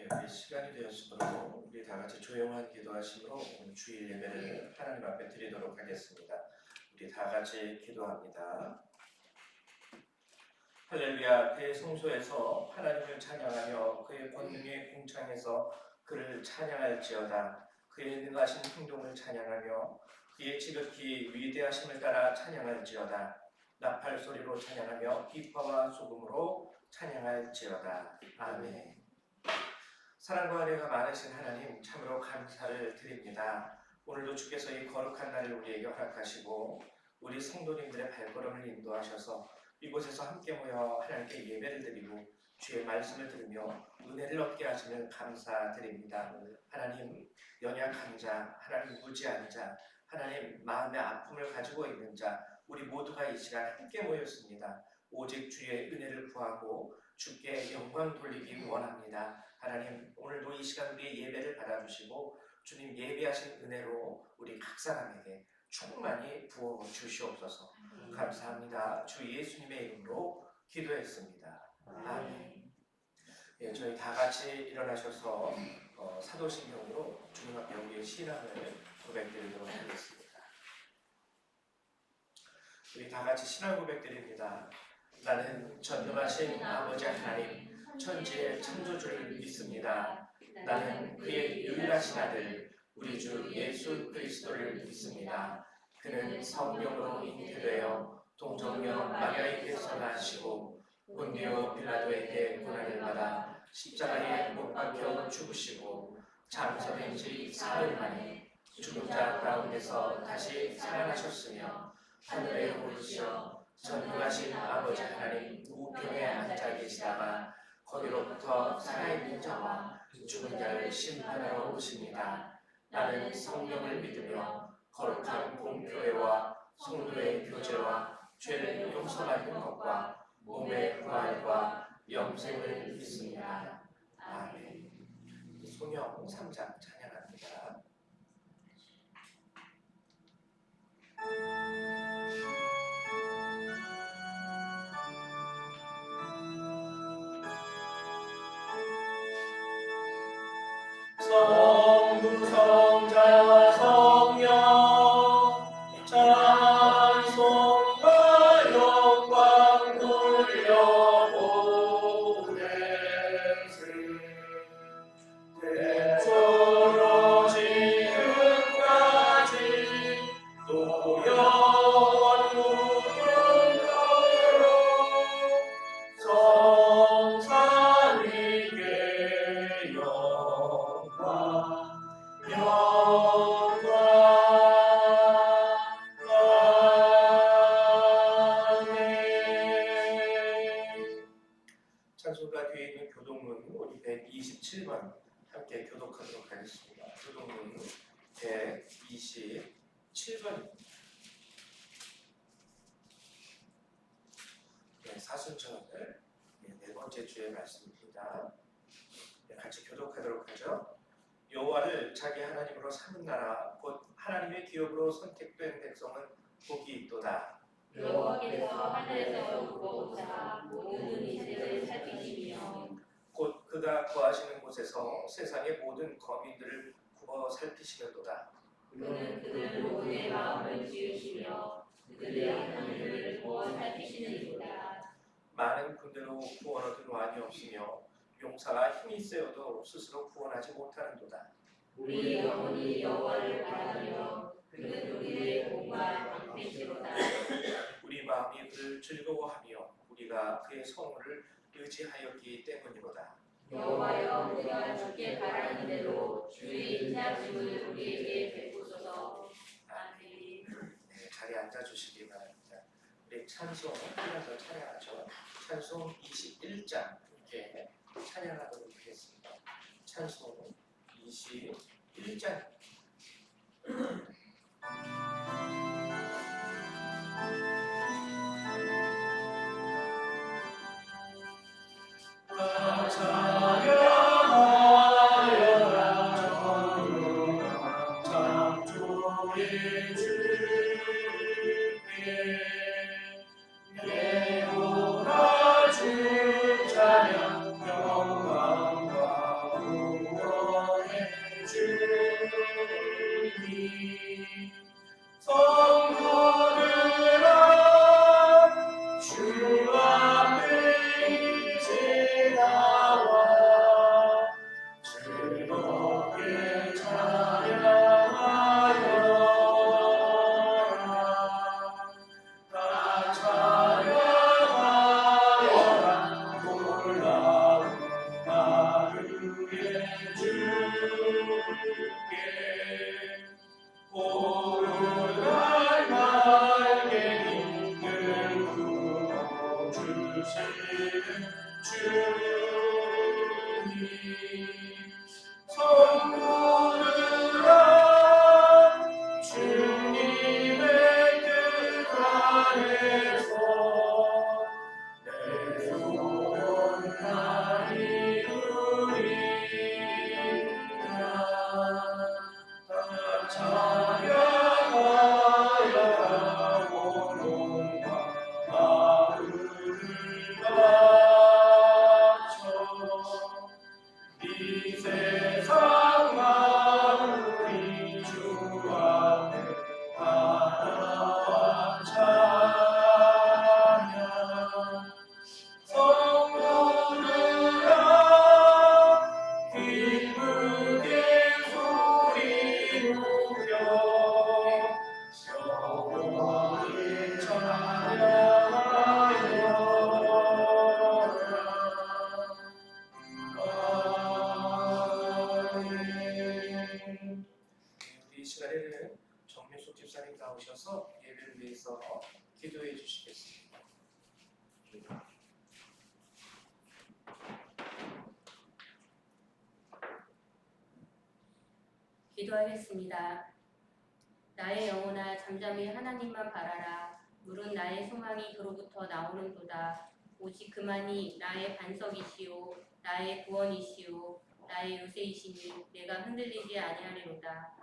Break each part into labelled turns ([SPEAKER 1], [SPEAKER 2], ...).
[SPEAKER 1] 우리 시간이 되었으므로 우리 다 같이 조용한 기도하심으로 오늘 주일 예배를 하나님 앞에 드리도록 하겠습니다. 우리 다 같이 기도합니다. 할렐루야. 그의 성소에서 하나님을 찬양하며 그의 권능의 궁창에서 그를 찬양할지어다. 그의 능하신 행동을 찬양하며 그의 지극히 위대하심을 따라 찬양할지어다. 나팔 소리로 찬양하며 비파와 소금으로 찬양할지어다. 아멘. 사랑과 은혜가 많으신 하나님, 참으로 감사를 드립니다. 오늘도 주께서 이 거룩한 날을 우리에게 허락하시고 우리 성도님들의 발걸음을 인도하셔서 이곳에서 함께 모여 하나님께 예배를 드리고 주의 말씀을 들으며 은혜를 얻게 하시는 감사드립니다. 하나님, 연약한 자, 하나님 무지한 자, 하나님 마음의 아픔을 가지고 있는 자, 우리 모두가 이 시간 함께 모였습니다. 오직 주의 은혜를 구하고 주께 영광 돌리기 원합니다. 하나님, 오늘도 이 시간 우리의 예배를 받아주시고 주님 예배하신 은혜로 우리 각 사람에게 충만히 부어 주시옵소서. 감사합니다. 주 예수님의 이름으로 기도했습니다. 아멘. 예, 저희 다 같이 일어나셔서 사도신경으로 주님 앞에 우리의 신앙을 고백드리도록 하겠습니다. 우리 다 같이 신앙 고백드립니다. 나는 전능하신 아버지 하나님 천지의 창조주를 믿습니다. 나는 그의 유일하신 아들 우리 주 예수 그리스도를 믿습니다. 그는 성령으로 잉태되어 동정녀 마리아에게서 나시고 본디오 빌라도에게 고난을 받아 십자가에 못 박혀 죽으시고 장사된 지 사흘 만에 죽은 자 가운데서 다시 살아나셨으며 하늘에 오르시어 전능하신 아버지 하나님 우편에 앉아 계시다가 거기로부터 살아있는 자와 죽은 자를 심판하러 오십니다. 나는 성령을 믿으며 거룩한 공교회와 성도의 교제와 죄를 용서받는 것과 몸의 부활과 영생을 믿습니다. 아멘. 소명 3장 찬양합니다. 성부 성자 성령 찬송과 영광 돌려보내세 대처로 지금까지 또 영원 무궁하여 성삼위께 찬송가 뒤에 있는 교독문 우리 127번 함께 교독하도록 하겠습니다. 교독문 127번. 사순절을 네 번째 주의 말씀입니다. 같이 교독하도록 하죠. 여호와를 자기 하나님으로 삼은 나라 곧 하나님의 기업으로 선택된 백성은 복이 있도다.
[SPEAKER 2] 여호와께서 하늘에서 보고자 모든 이들을 살피시며
[SPEAKER 1] 곧 그가 거하시는 곳에서 세상의 모든 거민들을 구워 살피시는도다.
[SPEAKER 2] 그는 그들 모두의 마음을 지으시며 그들의 하나님을 구워 살피시느니라.
[SPEAKER 1] 많은 군대로 구원 얻은 왕이 없으며 용사가 힘이 세어도 스스로 구원하지 못하는도다.
[SPEAKER 2] 우리 영혼이 여호와를 바라며 그는 우리의 공과 방패시로다.
[SPEAKER 1] 우리 마음이 그를 즐거워하며 우리가 그의 성호를 의지하였기 때문이로다.
[SPEAKER 2] 여호와여 우리가 주께 바라는 대로 주의 인자심을 우리에게 베푸소서. 아멘.
[SPEAKER 1] 네, 자리에 앉아주시기 바랍니다. 우리 찬송 하나 더 찬양하죠. 찬송 21장 이렇게 찬양하도록 하겠습니다. 찬송 21장. 찬양하여라 전능한 창조의 주께 내오라 주 찬양 영광과 성부르라 주님의 뜻 아래서 내 소원하리 우리라 다 찬양하여 오롱과 마음을 바쳐 이 세상 만물이 주 앞에 바라와 찬양 성부르라 기쁘게 소리 높여 영원히 찬양하여라. 우리 이 시간에는 정민숙 집사님 나오셔서 예배를 위해서 기도해 주시겠습니다.
[SPEAKER 2] 기도하겠습니다. 나의 영혼아 잠잠히 하나님만 바라라. 물은 나의 소망이 그로부터 나오는도다. 오직 그만이 나의 반석이시오 나의 구원이시오 나의 요새이시니 내가 흔들리지 아니하리로다.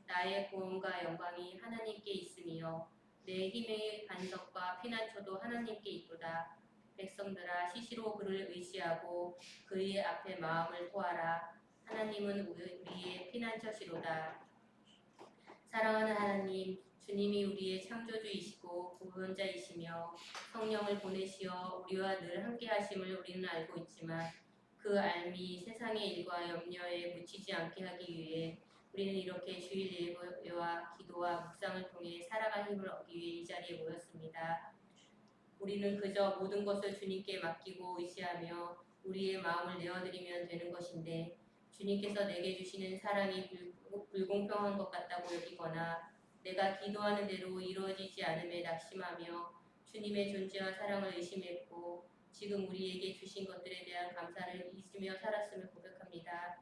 [SPEAKER 2] 나의 구원과 영광이 하나님께 있으며 내 힘의 반석과 피난처도 하나님께 있도다. 백성들아 시시로 그를 의지하고 그의 앞에 마음을 토하라. 하나님은 우리의 피난처시로다. 사랑하는 하나님, 주님이 우리의 창조주이시고 구원자이시며 성령을 보내시어 우리와 늘 함께하심을 우리는 알고 있지만 그 알미 세상의 일과 염려에 묻히지 않게 하기 위해 우리는 이렇게 주일 예배와 기도와 묵상을 통해 살아갈 힘을 얻기 위해 이 자리에 모였습니다. 우리는 그저 모든 것을 주님께 맡기고 의지하며 우리의 마음을 내어드리면 되는 것인데 주님께서 내게 주시는 사랑이 불공평한 것 같다고 여기거나 내가 기도하는 대로 이루어지지 않음에 낙심하며 주님의 존재와 사랑을 의심했고 지금 우리에게 주신 것들에 대한 감사를 잊으며 살았음을 고백합니다.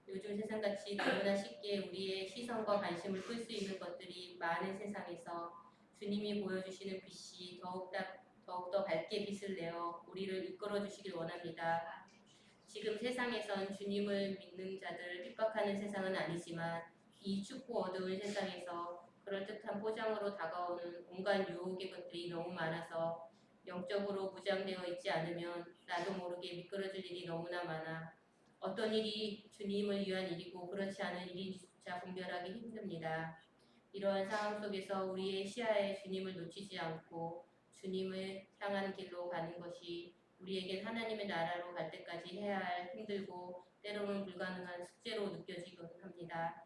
[SPEAKER 2] 요즘 세상같이 너무나 쉽게 우리의 시선과 관심을 끌 수 있는 것들이 많은 세상에서 주님이 보여주시는 빛이 더욱더 밝게 빛을 내어 우리를 이끌어 주시길 원합니다. 지금 세상에선 주님을 믿는 자들을 핍박하는 세상은 아니지만 이 춥고 어두운 세상에서 그럴듯한 포장으로 다가오는 온갖 유혹의 것들이 너무 많아서 영적으로 무장되어 있지 않으면 나도 모르게 미끄러질 일이 너무나 많아 어떤 일이 주님을 위한 일이고 그렇지 않은 일인지조차 분별하기 힘듭니다. 이러한 상황 속에서 우리의 시야에 주님을 놓치지 않고 주님을 향한 길로 가는 것이 우리에겐 하나님의 나라로 갈 때까지 해야 할 힘들고 때로는 불가능한 숙제로 느껴지곤 합니다.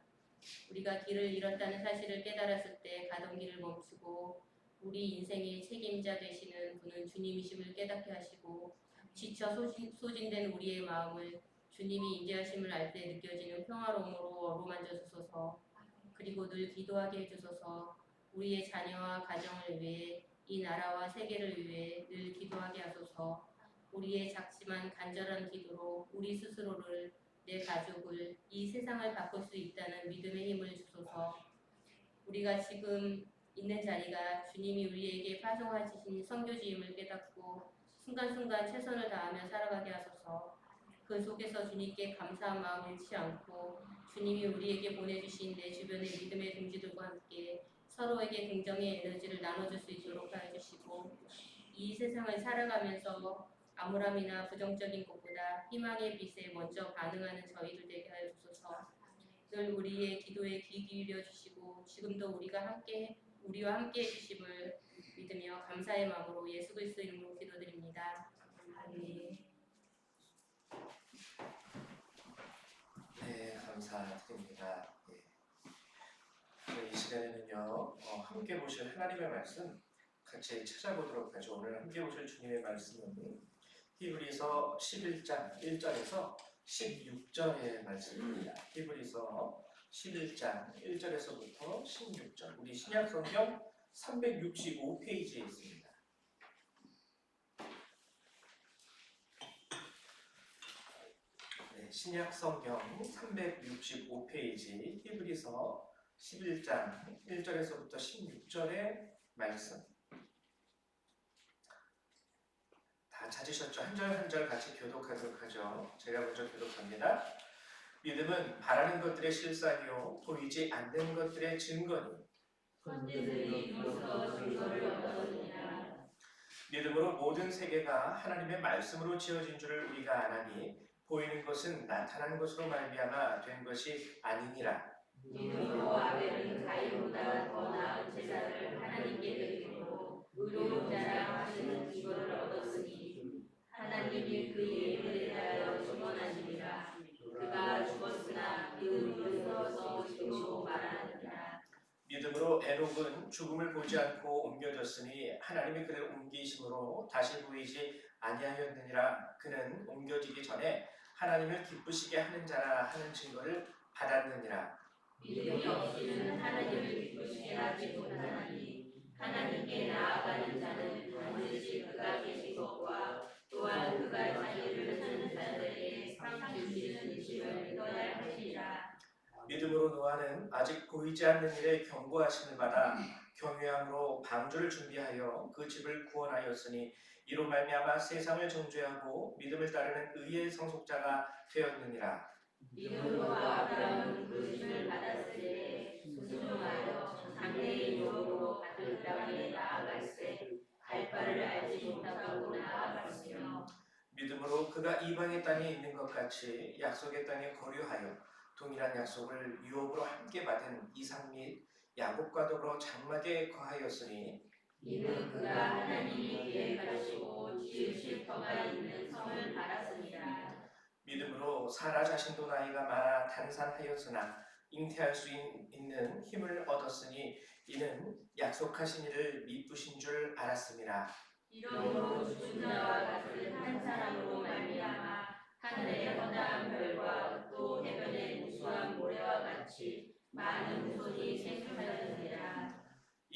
[SPEAKER 2] 우리가 길을 잃었다는 사실을 깨달았을 때 가던 길을 멈추고 우리 인생의 책임자 되시는 분은 주님이심을 깨닫게 하시고 지쳐 소진된 우리의 마음을 주님이 인재하심을 알 때 느껴지는 평화로움으로 어루만져 주소서. 그리고 늘 기도하게 해주소서. 우리의 자녀와 가정을 위해 이 나라와 세계를 위해 늘 기도하게 하소서. 우리의 작지만 간절한 기도로 우리 스스로를 내 가족을 이 세상을 바꿀 수 있다는 믿음의 힘을 주소서. 우리가 지금 있는 자리가 주님이 우리에게 파송하신 선교지임을 깨닫고 순간순간 최선을 다하며 살아가게 하소서. 그 속에서 주님께 감사한 마음 잃지 않고 주님이 우리에게 보내주신 내 주변의 믿음의 동지들과 함께 서로에게 긍정의 에너지를 나눠줄 수 있도록 하여 주시고 이 세상을 살아가면서 암울함이나 부정적인 것보다 희망의 빛에 먼저 반응하는 저희들 되게 하여 주소서. 늘 우리의 기도에 귀 기울여 주시고 지금도 우리와 함께 해주심을 믿으며 감사의 마음으로 예수 그리스도 이름으로 기도드립니다. 아멘.
[SPEAKER 1] 네, 감사드립니다. 이 시간에는요, 함께 보실 하나님의 말씀 같이 찾아보도록 하죠. 오늘 함께 보실 주님의 말씀은 히브리서 11장 1절에서 16절의 말씀입니다. 히브리서 11장 1절에서부터 16절, 우리 신약성경 365페이지에 있습니다. 네, 신약 성경 365페이지 히브리서 11장 1절에서부터 16절의 말씀. 다 찾으셨죠? 한 절 한 절 같이 교독하도록 하죠. 제가 먼저 교독합니다. 믿음은 바라는 것들의 실상이요 보이지 않는 것들의 증거니
[SPEAKER 2] 선지들이 이로써 증거를 얻었느니라.
[SPEAKER 1] 믿음으로 모든 세계가 하나님의 말씀으로 지어진 줄을 우리가 아나니 보이는 것은 나타난 것으로 말미암아 된 것이 아니니라.
[SPEAKER 2] 믿음으로 아벨은 가인보다 더 나은 제사를 하나님께 드리고 의로운 자라 하시는 증거를 얻었으니 하나님이 그의 이름에 대하여 증언하시니라. 그가 죽었으나 그는 일어서 증거 말하느니라.
[SPEAKER 1] 믿음으로 에녹은 죽음을 보지 않고 옮겨졌으니 하나님이 그를 옮기심으로 다시 보이지 아니하였느니라. 그는 옮겨지기 전에 하나님을 기쁘시게 하는 자라 하는 증거를 받았느니라.
[SPEAKER 2] 믿음이 없이는 하나님을 기쁘시게 하지 못하나니 하나님께 나아가는 자는 반드시 그가 계신 것과 또한 그가 자기를 찾는 자들에게 상 주시는 이심을 믿어야 하시리라.
[SPEAKER 1] 믿음으로 노아는 아직 보이지 않는 일에 경고하심을 받아 경외함으로 방주를 준비하여 그 집을 구원하였으니 이로 말미암아 세상을 정죄하고 믿음을 따르는 의의 성속자가 되었느니라.
[SPEAKER 2] 믿음으로 아브라함은 부르심을 받았을 때 순종하여 장래의 유업으로 받을 땅에 나아갈새 갈 바를 알지 못하고 나아갔으며
[SPEAKER 1] 믿음으로 그가 이방의 땅에 있는 것 같이 약속의 땅에 거류하여 동일한 약속을 유업으로 함께 받은 이삭 및 야곱과 더불어 장막에 거하였으니
[SPEAKER 2] 이는 그가 하나님이 계획하시고 지으실 터가 있는 성을 바랐습니다.
[SPEAKER 1] 믿음으로 사라 자신도 나이가 많아 단산하였으나 잉태할 수 있는 힘을 얻었으니 이는 약속하신 이를 미쁘신 줄 알았습니다.
[SPEAKER 2] 이러므로 죽은 자와 같은 한 사람으로 말미암아 하늘의 허다한 별과 또 해변의 무수한 모래와 같이 많은 후손이 생육하였느니라.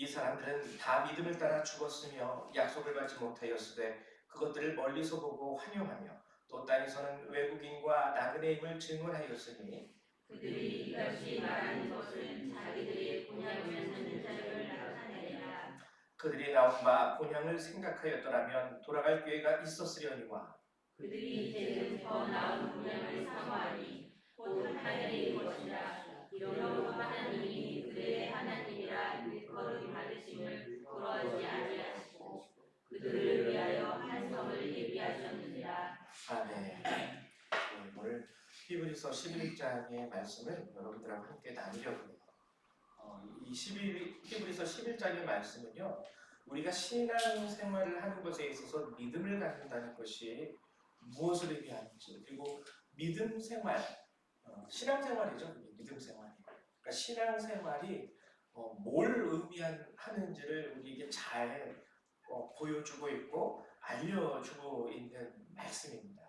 [SPEAKER 1] 이 사람들은 다 믿음을 따라 죽었으며 약속을 받지 못하였으되 그것들을 멀리서 보고 환영하며 또 땅에서는 외국인과 나그네임을 증언하였으니
[SPEAKER 2] 그들이 이같이 말하는 것은 자기들의 본향을 찾는 자를 나타내라.
[SPEAKER 1] 그들이 나온 바 본향을 생각하였더라면 돌아갈 기회가 있었으려니와
[SPEAKER 2] 그들이 이제는 더 나은 본향을 사모하니 곧 하늘의 것이라. 이러므로 하나님이 그들의 하나님이라 일컬음 받으심을 부러워하지 아니하시고 그들을 위하여 한 성을 예비하셨느니라.
[SPEAKER 1] 아멘. 오늘 히브리서 11장의 말씀을 여러분들하고 함께 나누려고 해요. 이 히브리서 11장의 말씀은요, 우리가 신앙 생활을 하는 것에 있어서 믿음을 갖는다는 것이 무엇을 의미하는지, 그리고 믿음 생활, 신앙 생활이죠. 믿음 생활이. 그러니까 신앙 생활이 뭘 의미하는지를 우리에게 잘 보여주고 있고 알려주고 있는 말씀입니다.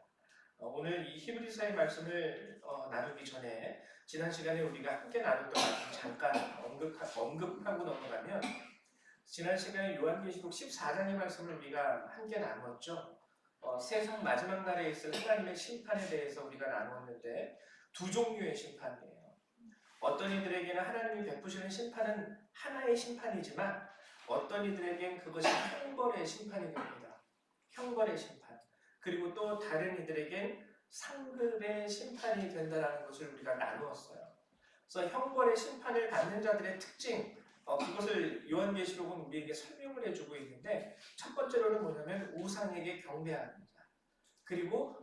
[SPEAKER 1] 오늘 이 히브리서의 말씀을 나누기 전에 지난 시간에 우리가 함께 나눴던 말씀 잠깐 언급하고 넘어가면 지난 시간에 요한계시록 14장의 말씀을 우리가 함께 나누었죠. 세상 마지막 날에 있을 하나님의 심판에 대해서 우리가 나누었는데 두 종류의 심판이에요. 어떤 이들에게는 하나님이 베푸시는 심판은 하나의 심판이지만 어떤 이들에겐 그것이 형벌의 심판이 됩니다. 형벌의 심판. 그리고 또 다른 이들에겐 상급의 심판이 된다는 것을 우리가 나누었어요. 그래서 형벌의 심판을 받는 자들의 특징, 그것을 요한계시록은 우리에게 설명을 해주고 있는데 첫 번째로는 뭐냐면 우상에게 경배하는 자. 그리고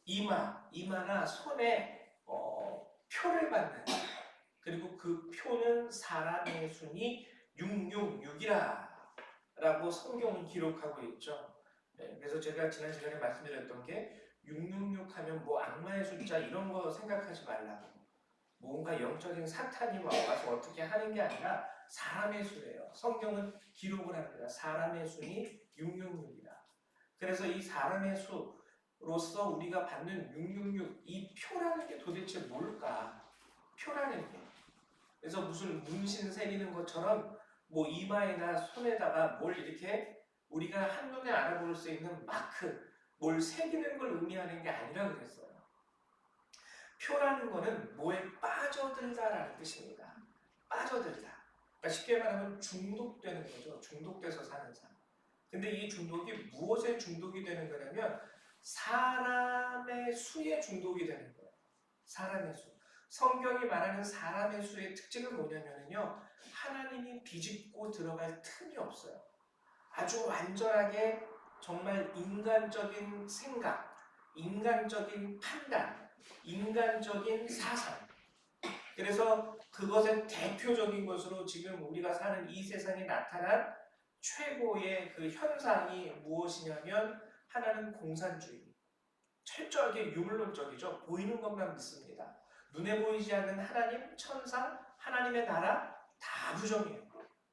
[SPEAKER 1] 이마나 손에 표를 받는 자. 그리고 그 표는 사람의 순이 666이라 라고 성경은 기록하고 있죠. 그래서 제가 지난 시간에 말씀드렸던 게 666 하면 뭐 악마의 숫자 이런 거 생각하지 말라고. 뭔가 영적인 사탄이 와서 어떻게 하는 게 아니라 사람의 수예요. 성경은 기록을 합니다. 사람의 순이 666이다. 그래서 이 사람의 수로서 우리가 받는 666, 이 표라는 게 도대체 뭘까? 표라는 게. 그래서 무슨 문신 새기는 것처럼 뭐 이마에나 손에다가 뭘 이렇게 우리가 한눈에 알아볼 수 있는 마크, 뭘 새기는 걸 의미하는 게 아니라 그랬어요. 표라는 거는 뭐에 빠져들다라는 뜻입니다. 빠져들다. 그러니까 쉽게 말하면 중독되는 거죠. 중독돼서 사는 삶. 근데 이 중독이 무엇에 중독이 되는 거냐면 사람의 수에 중독이 되는 거예요. 사람의 수. 성경이 말하는 사람의 수의 특징은 뭐냐면요. 하나님이 비집고 들어갈 틈이 없어요. 아주 완전하게 정말 인간적인 생각, 인간적인 판단, 인간적인 사상. 그래서 그것의 대표적인 것으로 지금 우리가 사는 이 세상에 나타난 최고의 그 현상이 무엇이냐면 하나는 공산주의. 철저하게 유물론적이죠. 보이는 것만 믿습니다. 눈에 보이지 않는 하나님, 천상, 하나님의 나라 다 부정이에요.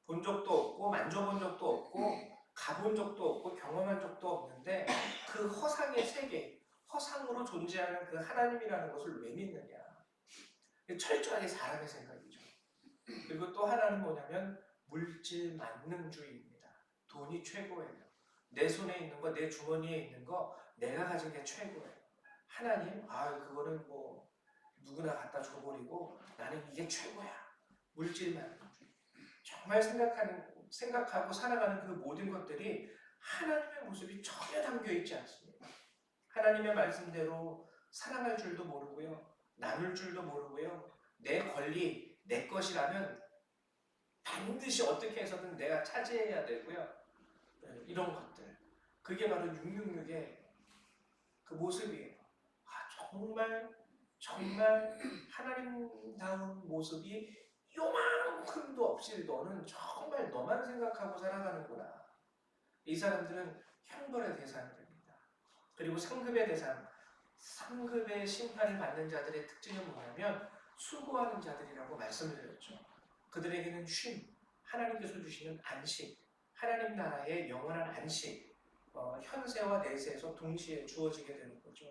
[SPEAKER 1] 본 적도 없고 만져본 적도 없고 가본 적도 없고 경험한 적도 없는데 그 허상의 세계, 허상으로 존재하는 그 하나님이라는 것을 왜 믿느냐. 철저하게 사람의 생각이죠. 그리고 또 하나는 뭐냐면 물질 만능주의입니다. 돈이 최고예요. 내 손에 있는 거, 내 주머니에 있는 거 내가 가진 게 최고예요. 하나님, 그거는 뭐 누구나 갖다 줘버리고 나는 이게 최고야. 물질 만능주의. 정말 생각하고 살아가는 그 모든 것들이 하나님의 모습이 전혀 담겨 있지 않습니다. 하나님의 말씀대로 사랑할 줄도 모르고요. 나눌 줄도 모르고요. 내 권리, 내 것이라면 반드시 어떻게 해서든 내가 차지해야 되고요. 이런 것들. 그게 바로 666의 그 모습이에요. 정말 하나님다운 모습이 요만큼도 없이 너는 정말 너만 생각하고 살아가는구나. 이 사람들은 형벌의 대상이 됩니다. 그리고 상급의 대상, 상급의 심판을 받는 자들의 특징은 뭐냐면 수고하는 자들이라고 말씀을 드렸죠. 그들에게는 쉼, 하나님께서 주시는 안식, 하나님 나라의 영원한 안식, 현세와 내세에서 동시에 주어지게 되는 거죠.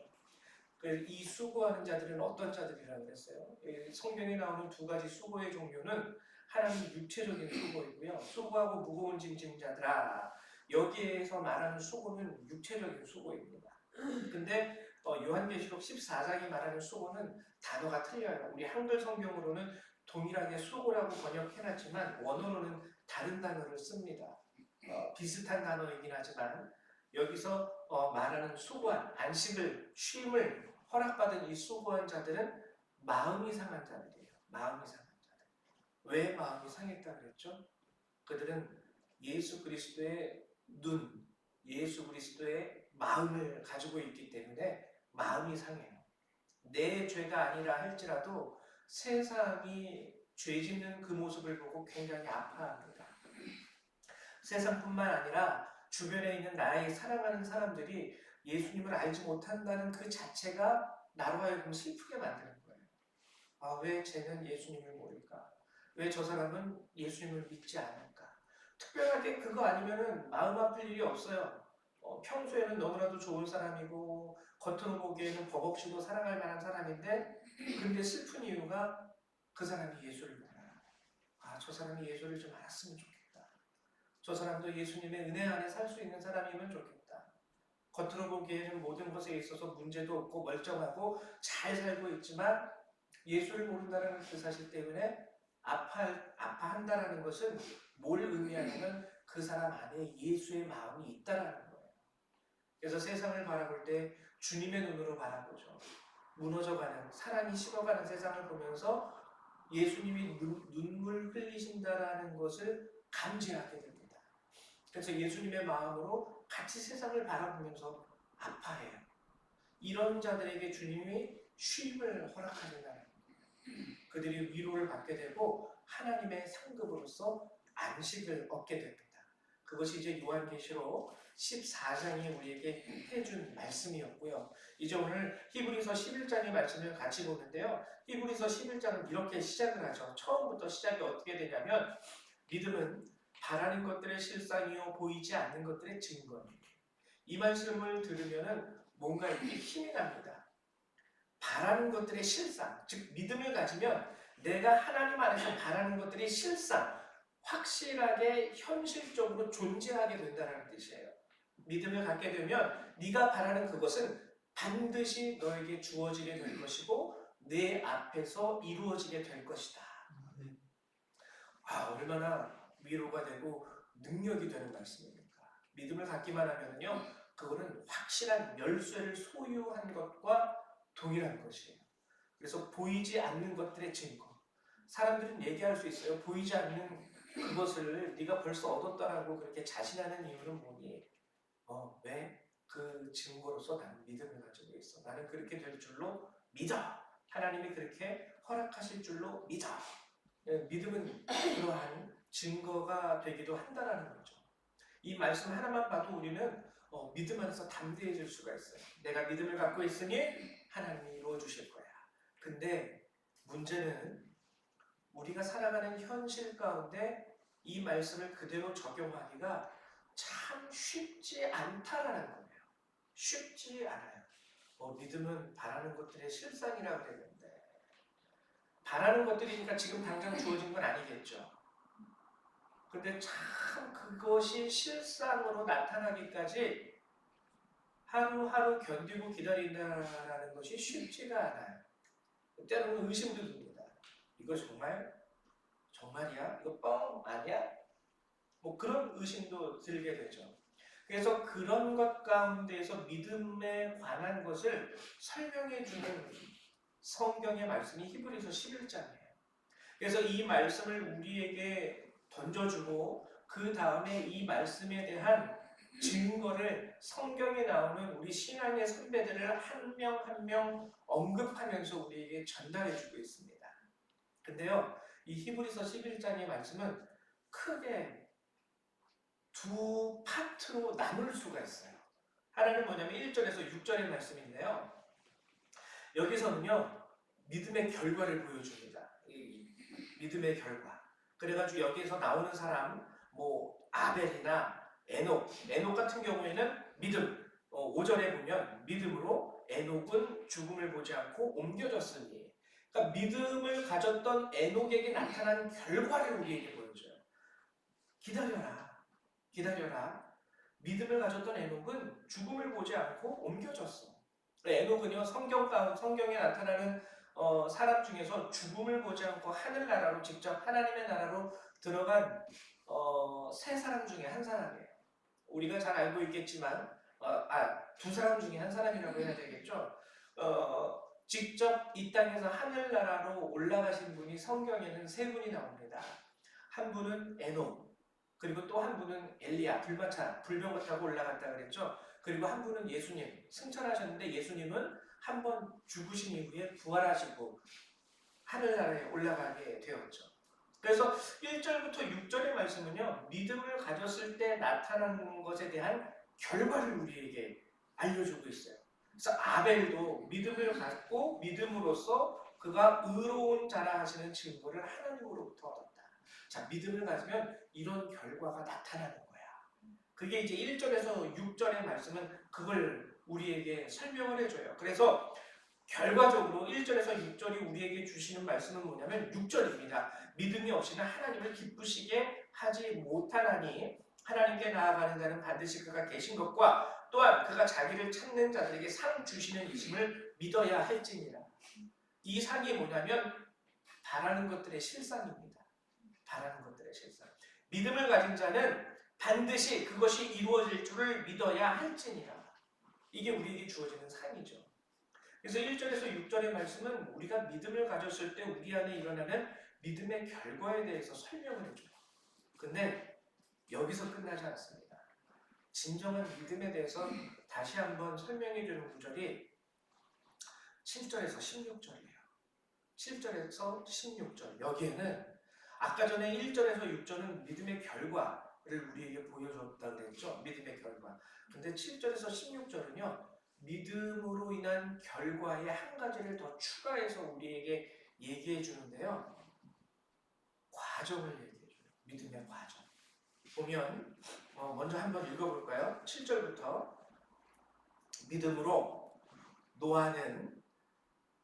[SPEAKER 1] 이 수고하는 자들은 어떤 자들이라고 그랬어요? 성경에 나오는 두 가지 수고의 종류는 하나는 육체적인 수고이고요. 수고하고 무거운 짐진 자들아, 여기에서 말하는 수고는 육체적인 수고입니다. 근데 요한계시록 14장이 말하는 수고는 단어가 틀려요. 우리 한글 성경으로는 동일하게 수고라고 번역해놨지만 원어로는 다른 단어를 씁니다. 비슷한 단어이긴 하지만 여기서 말하는 수고한, 안식을, 쉼을 허락받은 이 수고한 자들은 마음이 상한 자들이에요. 마음이 상한 자들. 왜 마음이 상했다 그랬죠? 그들은 예수 그리스도의 눈, 예수 그리스도의 마음을 가지고 있기 때문에 마음이 상해요. 내 죄가 아니라 할지라도 세상이 죄 짓는 그 모습을 보고 굉장히 아파합니다. 세상뿐만 아니라 주변에 있는 나의 사랑하는 사람들이 예수님을 알지 못한다는 그 자체가 나로 하여금 슬프게 만드는 거예요. 왜 쟤는 예수님을 모를까? 왜 저 사람은 예수님을 믿지 않을까? 특별하게 그거 아니면은 마음 아플 일이 없어요. 평소에는 너무나도 좋은 사람이고 겉으로 보기에는 버벅시고 사랑할 만한 사람인데 근데 슬픈 이유가 그 사람이 예수를 몰라요. 저 사람이 예수를 좀 알았으면 좋겠다. 저 사람도 예수님의 은혜 안에 살 수 있는 사람이면 좋겠다. 겉으로 보기에는 모든 것에 있어서 문제도 없고 멀쩡하고 잘 살고 있지만 예수를 모른다는 그 사실 때문에 아파한다라는 것은 뭘 의미하냐면 그 사람 안에 예수의 마음이 있다라는 거예요. 그래서 세상을 바라볼 때 주님의 눈으로 바라보죠. 무너져가는, 사랑이 식어가는 세상을 보면서 예수님이 눈물 흘리신다라는 것을 감지하게 됩니다. 그래서 예수님의 마음으로 같이 세상을 바라보면서 아파해요. 이런 자들에게 주님이 쉼을 허락하신다는 거예요. 그들이 위로를 받게 되고 하나님의 상급으로서 안식을 얻게 됩니다. 그것이 이제 요한계시록 14장이 우리에게 해준 말씀이었고요. 이제 오늘 히브리서 11장의 말씀을 같이 보는데요. 히브리서 11장은 이렇게 시작을 하죠. 처음부터 시작이 어떻게 되냐면 믿음은 바라는 것들의 실상이요 보이지 않는 것들의 증거입니다. 이 말씀을 들으면은 뭔가 이렇게 힘이 납니다. 바라는 것들의 실상, 즉 믿음을 가지면 내가 하나님 안에서 바라는 것들이 실상, 확실하게 현실적으로 존재하게 된다는 뜻이에요. 믿음을 갖게 되면 네가 바라는 그것은 반드시 너에게 주어지게 될 것이고 내 앞에서 이루어지게 될 것이다. 얼마나 위로가 되고 능력이 되는 말씀입니까? 믿음을 갖기만 하면요, 그거는 확실한 열쇠를 소유한 것과 동일한 것이에요. 그래서 보이지 않는 것들의 증거. 사람들은 얘기할 수 있어요. 보이지 않는 그것을 네가 벌써 얻었다라고 그렇게 자신하는 이유는 뭐니? 왜? 그 증거로서 나는 믿음을 가지고 있어. 나는 그렇게 될 줄로 믿어. 하나님이 그렇게 허락하실 줄로 믿어. 믿음은 그러한 증거가 되기도 한다는 거죠. 이 말씀 하나만 봐도 우리는 믿음 안에서 담대해질 수가 있어요. 내가 믿음을 갖고 있으니 하나님이 이루어 주실 거야. 근데 문제는 우리가 살아가는 현실 가운데 이 말씀을 그대로 적용하기가 참 쉽지 않다라는 거예요. 쉽지 않아요. 믿음은 바라는 것들의 실상이라고 그랬는데, 바라는 것들이니까 지금 당장 주어진 건 아니겠죠. 근데 참 그것이 실상으로 나타나기까지 하루하루 견디고 기다린다라는 것이 쉽지가 않아요. 때로는 의심도 듭니다. 이거 정말이야? 이거 뻥 아니야? 그런 의심도 들게 되죠. 그래서 그런 것 가운데에서 믿음에 관한 것을 설명해 주는 성경의 말씀이 히브리서 11장이에요. 그래서 이 말씀을 우리에게 던져주고 그 다음에 이 말씀에 대한 증거를 성경에 나오는 우리 신앙의 선배들을 한 명 한 명 언급하면서 우리에게 전달해주고 있습니다. 근데요, 이 히브리서 11장의 말씀은 크게 두 파트로 나눌 수가 있어요. 하나는 뭐냐면 1절에서 6절의 말씀인데요. 여기서는요, 믿음의 결과를 보여줍니다. 이 믿음의 결과. 그래가지고 여기에서 나오는 사람, 아벨이나 에녹 같은 경우에는 믿음. 5절에 보면 믿음으로 에녹은 죽음을 보지 않고 옮겨졌으니. 그러니까 믿음을 가졌던 에녹에게 나타난 결과를 우리에게 보여줘요. 기다려라. 믿음을 가졌던 에녹은 죽음을 보지 않고 옮겨졌어. 에녹은요, 성경에 나타나는 사람 중에서 죽음을 보지 않고 하늘나라로 직접 하나님의 나라로 들어간 세 사람 중에 한 사람이에요. 우리가 잘 알고 있겠지만 두 사람 중에 한 사람이라고 해야 되겠죠. 직접 이 땅에서 하늘나라로 올라가신 분이 성경에는 세 분이 나옵니다. 한 분은 에녹, 그리고 또 한 분은 엘리야, 불병거 타고 올라갔다 그랬죠. 그리고 한 분은 예수님, 승천하셨는데 예수님은 한 번 죽으신 이후에 부활하시고 하늘나라에 올라가게 되었죠. 그래서 1절부터 6절의 말씀은요, 믿음을 가졌을 때 나타나는 것에 대한 결과를 우리에게 알려주고 있어요. 그래서 아벨도 믿음을 갖고 믿음으로써 그가 의로운 자라 하시는 증거를 하나님으로부터 얻었다. 자, 믿음을 가지면 이런 결과가 나타나는 거야. 그게 이제 1절에서 6절의 말씀은 그걸 우리에게 설명을 해줘요. 그래서 결과적으로 1절에서 6절이 우리에게 주시는 말씀은 뭐냐면 6절입니다. 믿음이 없이는 하나님을 기쁘시게 하지 못하나니 하나님께 나아가는 자는 반드시 그가 계신 것과 또한 그가 자기를 찾는 자들에게 상 주시는 이심을 믿어야 할지니라. 이 상이 뭐냐면 바라는 것들의 실상입니다. 바라는 것들의 실상. 믿음을 가진 자는 반드시 그것이 이루어질 줄을 믿어야 할지니라. 이게 우리에게 주어지는 상이죠. 그래서 1절에서 6절의 말씀은 우리가 믿음을 가졌을 때 우리 안에 일어나는 믿음의 결과에 대해서 설명을 해줘요. 근데 여기서 끝나지 않습니다. 진정한 믿음에 대해서 다시 한번 설명해주는 구절이 7절에서 16절이에요. 7절에서 16절. 여기에는 아까 전에 1절에서 6절은 믿음의 결과를 우리에게 보여줬다고 그랬죠. 믿음의 결과. 근데 7절에서 16절은요. 믿음으로 인한 결과의 한 가지를 더 추가해서 우리에게 얘기해 주는데요. 과정을 얘기해 줘요. 믿음의 과정. 보면 먼저 한번 읽어볼까요? 7절부터 믿음으로 노아는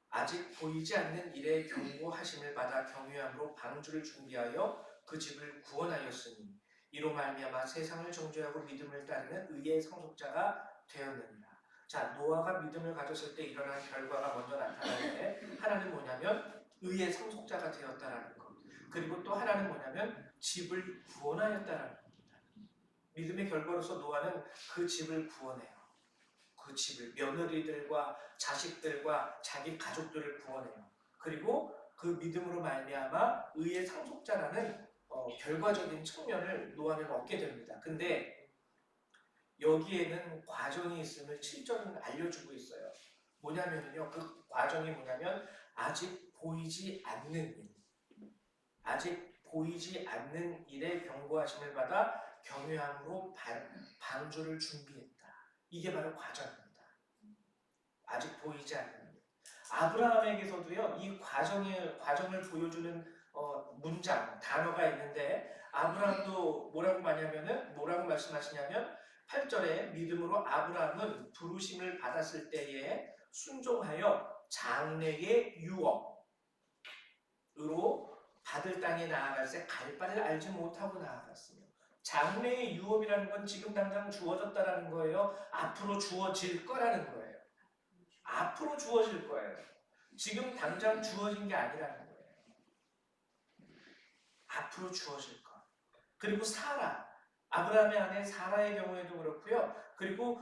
[SPEAKER 1] 아직 보이지 않는 일에 경고하심을 받아 경외함으로 방주를 준비하여 그 집을 구원하였으니 이로 말미암아 세상을 정죄하고 믿음을 따르는 의의 상속자가 되었느니라. 자, 노아가 믿음을 가졌을 때 일어난 결과가 먼저 나타나는데 하나는 뭐냐면 의의 상속자가 되었다라는 것. 그리고 또 하나는 뭐냐면 집을 구원하였다라는 겁니다. 믿음의 결과로서 노아는 그 집을 구원해요. 그 집을 며느리들과 자식들과 자기 가족들을 구원해요. 그리고 그 믿음으로 말미암아 의의 상속자라는 결과적인 측면을 노아는 얻게 됩니다. 근데 여기에는 과정이 있음을 7절은 알려주고 있어요. 뭐냐면요, 그 과정이 뭐냐면 아직 보이지 않는 일, 아직 보이지 않는 일에 경고하심을 받아 경외함으로 방주를 준비했다. 이게 바로 과정입니다. 아직 보이지 않는 일. 아브라함에게서도요, 이 과정을 보여주는 문장, 단어가 있는데 아브라함도 뭐라고 말씀하시냐면 8절에 믿음으로 아브라함은 부르심을 받았을 때에 순종하여 장래의 유업으로 받을 땅에 나아갈새 갈 바를 알지 못하고 나아갔으며 장래의 유업이라는 건 지금 당장 주어졌다라는 거예요. 앞으로 주어질 거라는 거예요. 앞으로 주어질 거예요. 지금 당장 주어진 게 아니라는 거예요. 앞으로 주어질 것. 그리고 사라, 아브라함의 아내 사라의 경우에도 그렇고요. 그리고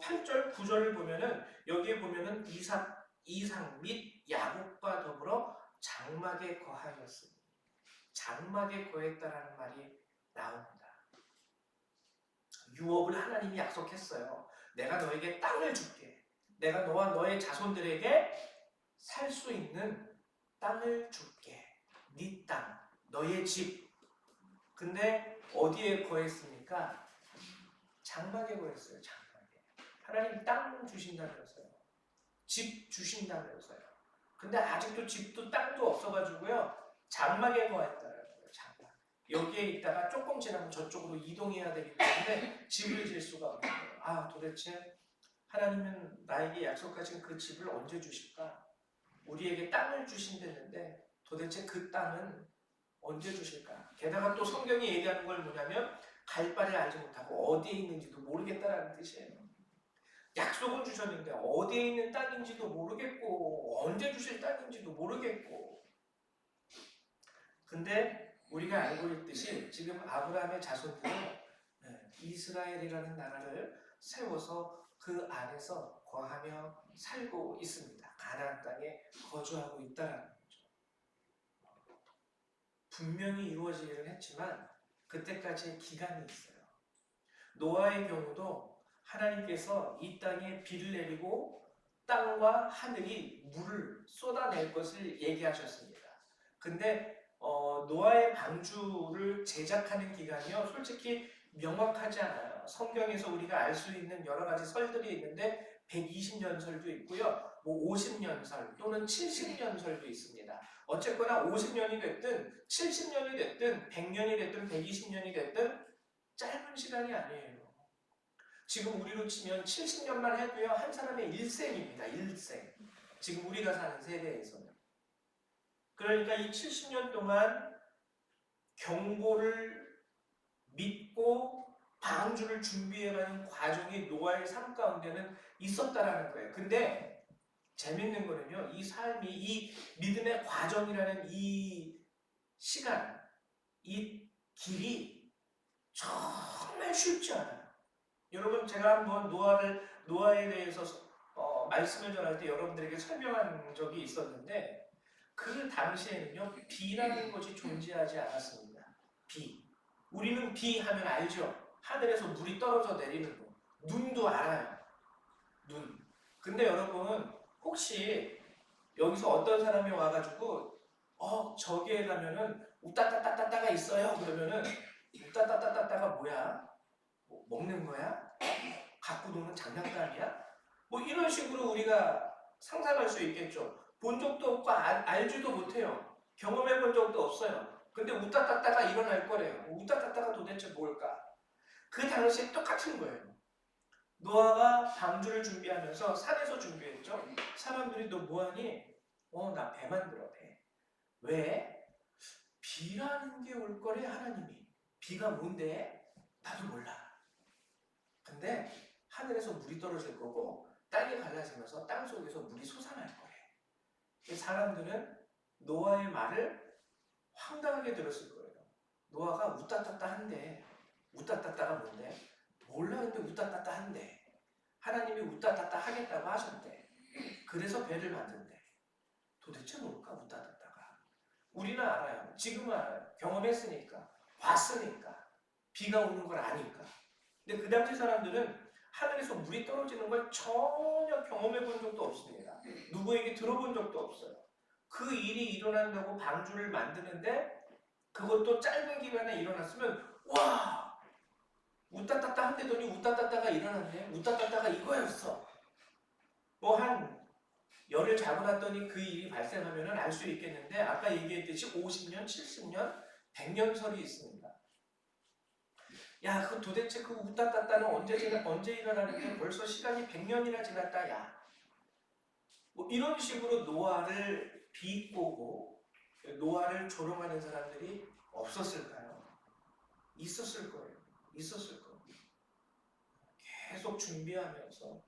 [SPEAKER 1] 8절, 9절을 보면은 여기에 보면은 이삭 및 야곱과 더불어 장막에 거하였으니 장막에 거했다라는 말이 나옵니다. 유업을 하나님이 약속했어요. 내가 너에게 땅을 줄게. 내가 너와 너의 자손들에게 살 수 있는 땅을 줄게. 네 땅, 너의 집. 근데 어디에 거했습니까? 장막에 거했어요. 장막에. 하나님 땅 주신다면서요. 집 주신다면서요. 근데 아직도 집도 땅도 없어가지고요. 장막에 거했다는 거예요. 장막. 여기에 있다가 조금 지나면 저쪽으로 이동해야 되기 때문에 집을 질 수가 없는 거예요. 아, 도대체 하나님은 나에게 약속하신 그 집을 언제 주실까? 우리에게 땅을 주신다는데 도대체 그 땅은 언제 주실까? 게다가 또 성경이 얘기하는 걸 뭐냐면 갈 바를 알지 못하고 어디에 있는지도 모르겠다라는 뜻이에요. 약속은 주셨는데 어디에 있는 땅인지도 모르겠고 언제 주실 땅인지도 모르겠고. 근데 우리가 알고 있듯이 지금 아브라함의 자손들은 이스라엘이라는 나라를 세워서 그 안에서 거하며 살고 있습니다. 가나안 땅에 거주하고 있다라는 거죠. 분명히 이루어지기는 했지만 그때까지의 기간이 있어요. 노아의 경우도 하나님께서 이 땅에 비를 내리고 땅과 하늘이 물을 쏟아낼 것을 얘기하셨습니다. 근데 노아의 방주를 제작하는 기간이요, 솔직히 명확하지 않아요. 성경에서 우리가 알 수 있는 여러 가지 설들이 있는데 120년설도 있고요, 뭐 50년설 또는 70년설도 있습니다. 어쨌거나 50년이 됐든 70년이 됐든 100년이 됐든 120년이 됐든 짧은 시간이 아니에요. 지금 우리로 치면 70년만 해도요, 한 사람의 일생입니다. 일생. 지금 우리가 사는 세대에서는. 그러니까 이 70년 동안 경고를 믿고 방주를 준비해가는 과정이 노아의 삶 가운데는 있었다라는 거예요. 근데 재밌는 거는요, 이 삶이, 이 믿음의 과정이라는 이 시간, 이 길이 정말 쉽지 않아요. 여러분, 제가 한번 노아에 대해서 말씀을 전할 때 여러분들에게 설명한 적이 있었는데 그 당시에는요, 비라는 것이 존재하지 않았습니다. 비. 우리는 비 하면 알죠? 하늘에서 물이 떨어져 내리는 거. 눈도 알아요. 눈. 근데 여러분, 혹시 여기서 어떤 사람이 와가지고 저기에 가면은 우따따따따따가 있어요. 그러면은 우따따따따따가 뭐야? 뭐 먹는 거야? 갖고 노는 장난감이야? 뭐 이런 식으로 우리가 상상할 수 있겠죠. 본 적도 없고 알지도 못해요. 경험해 본 적도 없어요. 근데 우따따따가 일어날 거래요. 우따따따가 도대체 뭘까? 그 당시에 똑같은 거예요. 노아가 방주를 준비하면서 산에서 준비했죠. 사람들이 너 뭐하니? 나 배 만들어, 배. 왜? 비라는 게 올 거래, 하나님이. 비가 뭔데? 나도 몰라. 근데 하늘에서 물이 떨어질 거고 땅이 갈라지면서 땅 속에서 물이 솟아날 거예요. 사람들은 노아의 말을 황당하게 들었을 거예요. 노아가 웃다따따 한데, 웃다따따가 뭔데? 몰라. 근데 웃다따따 한데, 하나님이 웃다따따 하겠다고 하셨대. 그래서 배를 만든대. 도대체 뭘까 웃다따따가? 우리는 알아요. 지금은 알아요. 경험했으니까, 봤으니까, 비가 오는 걸 아니까. 근데 그 당시 사람들은 하늘에서 물이 떨어지는 걸 전혀 경험해 본 적도 없습니다. 누구에게 들어본 적도 없어요. 그 일이 일어난다고 방주를 만드는데 그것도 짧은 기간에 일어났으면 와! 웃다따따 한대더니 웃다따따가 일어났네. 웃다따따가 이거였어. 뭐 한 열을 자고 났더니 그 일이 발생하면 알 수 있겠는데 아까 얘기했듯이 50년, 70년, 100년 설이 있습니다. 야, 그 도대체 그 웃다따따는 언제 일어나는데 벌써 시간이 100년이나 지났다, 야. 뭐 이런 식으로 노아를 비꼬고 노아를 조롱하는 사람들이 없었을까요? 있었을 거예요. 있었을 거예요. 계속 준비하면서,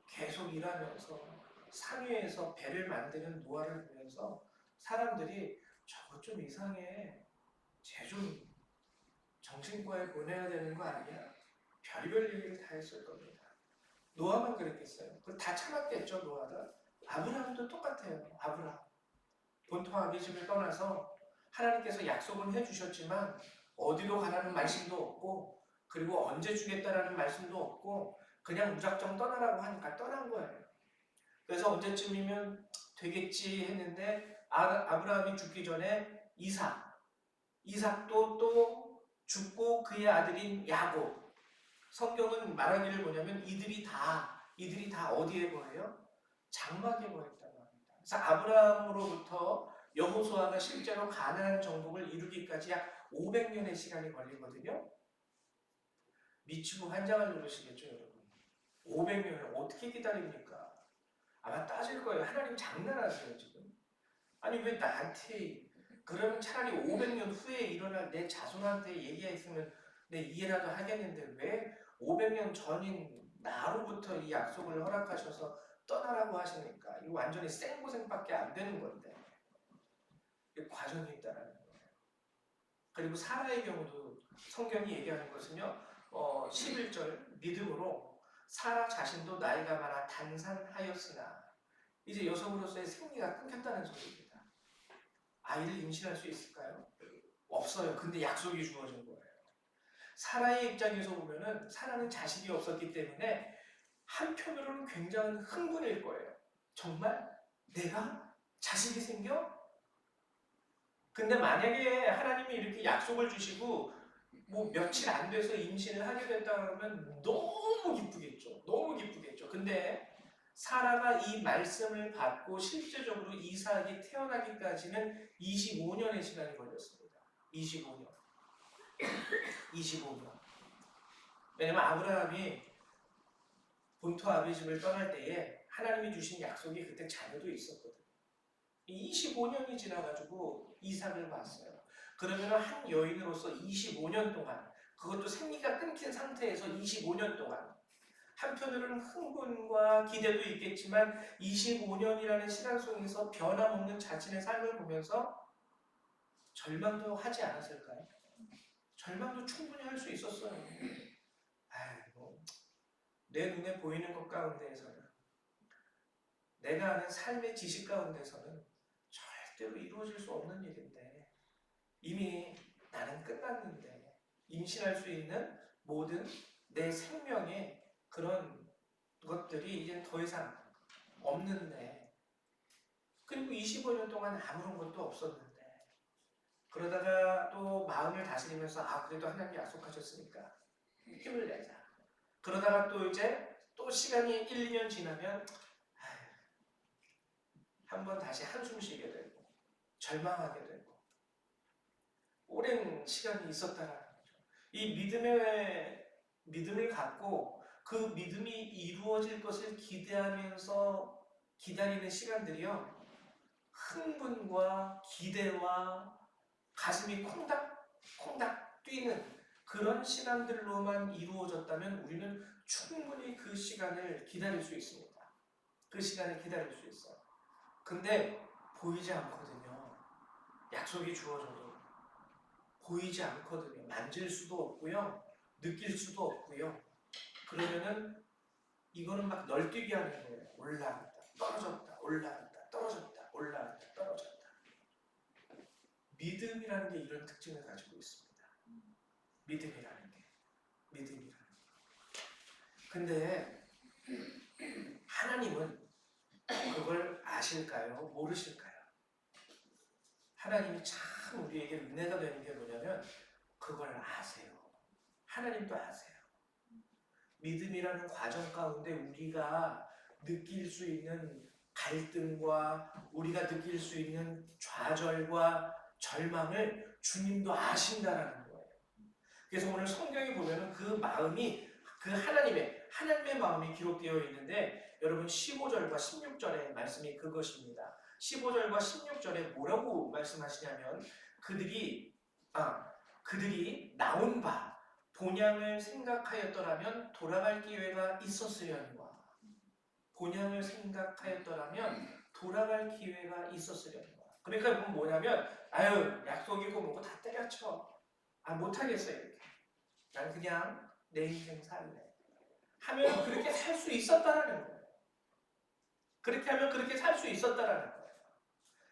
[SPEAKER 1] 계속 일하면서, 산 위에서 배를 만드는 노아를 보면서 사람들이 저거 좀 이상해. 쟤 좀 정신과에 보내야 되는 거 아니야? 별의별 얘기를 다 했을 겁니다. 노아만 그랬겠어요. 그걸 다 참았겠죠, 노아가. 아브라함도 똑같아요. 아브라함. 본토 아비집을 떠나서 하나님께서 약속은 해주셨지만 어디로 가라는 말씀도 없고 그리고 언제 주겠다라는 말씀도 없고 그냥 무작정 떠나라고 하니까 떠난 거예요. 그래서 언제쯤이면 되겠지 했는데 아브라함이 죽기 전에 이삭도 또 죽고 그의 아들인 야곱. 성경은 말하기를 뭐냐면 이들이 다 어디에 거예요? 장막에 거했다고 합니다. 그래서 아브라함으로부터 여호수아가 실제로 가나안 정복을 이루기까지 약 500년의 시간이 걸리거든요. 미치고 환장을 누르시겠죠, 여러분. 500년을 어떻게 기다립니까? 아마 따질 거예요. 하나님 장난하세요, 지금? 아니 왜 나한테 그러면 차라리 500년 후에 일어날 내 자손한테 얘기했으면 내 이해라도 하겠는데 왜 500년 전인 나로부터 이 약속을 허락하셔서 떠나라고 하시니까 이거 완전히 생고생밖에 안 되는 건데 과정이 있다라는 거예요. 그리고 사라의 경우도 성경이 얘기하는 것은요 11절 믿음으로 사라 자신도 나이가 많아 단산하였으나 이제 여성으로서의 생리가 끊겼다는 소리입니다. 아이를 임신할 수 있을까요? 없어요. 근데 약속이 주어진 거예요. 사라의 입장에서 보면은 사라는 자식이 없었기 때문에 한편으로는 굉장한 흥분일 거예요. 정말 내가 자식이 생겨? 근데 만약에 하나님이 이렇게 약속을 주시고 뭐 며칠 안 돼서 임신을 하게 됐다 그러면 너무 기쁘겠죠. 너무 기쁘겠죠. 근데 사라가 이 말씀을 받고 실제적으로 이삭이 태어나기까지는 25년의 시간이 걸렸습니다. 25년. 25년. 왜냐면 아브라함이 본토 아비집을 떠날 때에 하나님이 주신 약속이 그때 자녀도 있었거든요. 25년이 지나가지고 이삭을 봤어요. 그러면 한 여인으로서 25년 동안 그것도 생리가 끊긴 상태에서 25년 동안 한편으로는 흥분과 기대도 있겠지만 25년이라는 시간 속에서 변함없는 자신의 삶을 보면서 절망도 하지 않았을까요? 절망도 충분히 할 수 있었어요. 아이고, 내 눈에 보이는 것 가운데에서는 내가 아는 삶의 지식 가운데서는 절대로 이루어질 수 없는 일인데 이미 나는 끝났는데 임신할 수 있는 모든 내 생명의 그런 것들이 이제 더 이상 없는데 그리고 25년 동안 아무런 것도 없었는데 그러다가 또 마음을 다스리면서 그래도 하나님이 약속하셨으니까 힘을 내자. 그러다가 또 이제 또 시간이 1, 2년 지나면 한번 다시 한숨 쉬게 되고 절망하게 되고 오랜 시간이 있었다라는 거죠. 이 믿음을 갖고 그 믿음이 이루어질 것을 기대하면서 기다리는 시간들이요. 흥분과 기대와 가슴이 콩닥콩닥 뛰는 그런 시간들로만 이루어졌다면 우리는 충분히 그 시간을 기다릴 수 있습니다. 그 시간을 기다릴 수 있어요. 근데 보이지 않거든요. 약속이 주어져도 보이지 않거든요. 만질 수도 없고요. 느낄 수도 없고요. 그러면은 이거는 막 널뛰기 하는 거예요. 올라갔다, 떨어졌다, 올라갔다, 떨어졌다, 올라갔다, 떨어졌다. 믿음이라는 게 이런 특징을 가지고 있습니다. 믿음이라는 게. 근데 하나님은 그걸 아실까요? 모르실까요? 하나님이 참 우리에게 은혜가 되는 게 뭐냐면 그걸 아세요. 하나님도 아세요. 믿음이라는 과정 가운데 우리가 느낄 수 있는 갈등과 우리가 느낄 수 있는 좌절과 절망을 주님도 아신다라는 거예요. 그래서 오늘 성경에 보면은 그 마음이 그 하나님의 마음이 기록되어 있는데 여러분 15절과 16절의 말씀이 그것입니다. 15절과 16절에 뭐라고 말씀하시냐면 그들이 나온 바 본향을 생각하였더라면 돌아갈 기회가 있었으려니와 본향을 생각하였더라면 돌아갈 기회가 있었으려니와. 그러니까 이건 뭐냐면 아유 약속이고 뭐고 다 때려쳐. 못하겠어요 이렇게. 난 그냥 내 인생 살래. 하면 그렇게 살 수 있었다라는 거예요. 그렇게 하면 그렇게 살 수 있었다라는 거예요.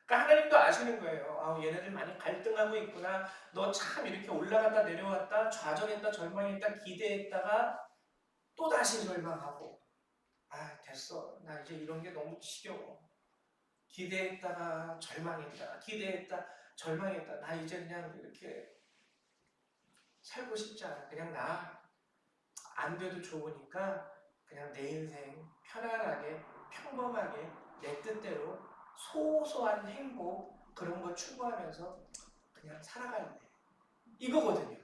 [SPEAKER 1] 그러니까 하나님도 아시는 거예요. 얘네들 많이 갈등하고 있구나. 너 참 이렇게 올라갔다 내려왔다 좌절했다 절망했다 기대했다가 또 다시 절망하고 됐어. 나 이제 이런 게 너무 지겨워. 기대했다가 절망했다. 기대했다 절망했다. 나 이제 그냥 이렇게 살고 싶지 않아. 그냥 나 안 돼도 좋으니까 그냥 내 인생 편안하게 평범하게 내 뜻대로 소소한 행복 그런 거 추구하면서 그냥 살아갈래. 이거거든요.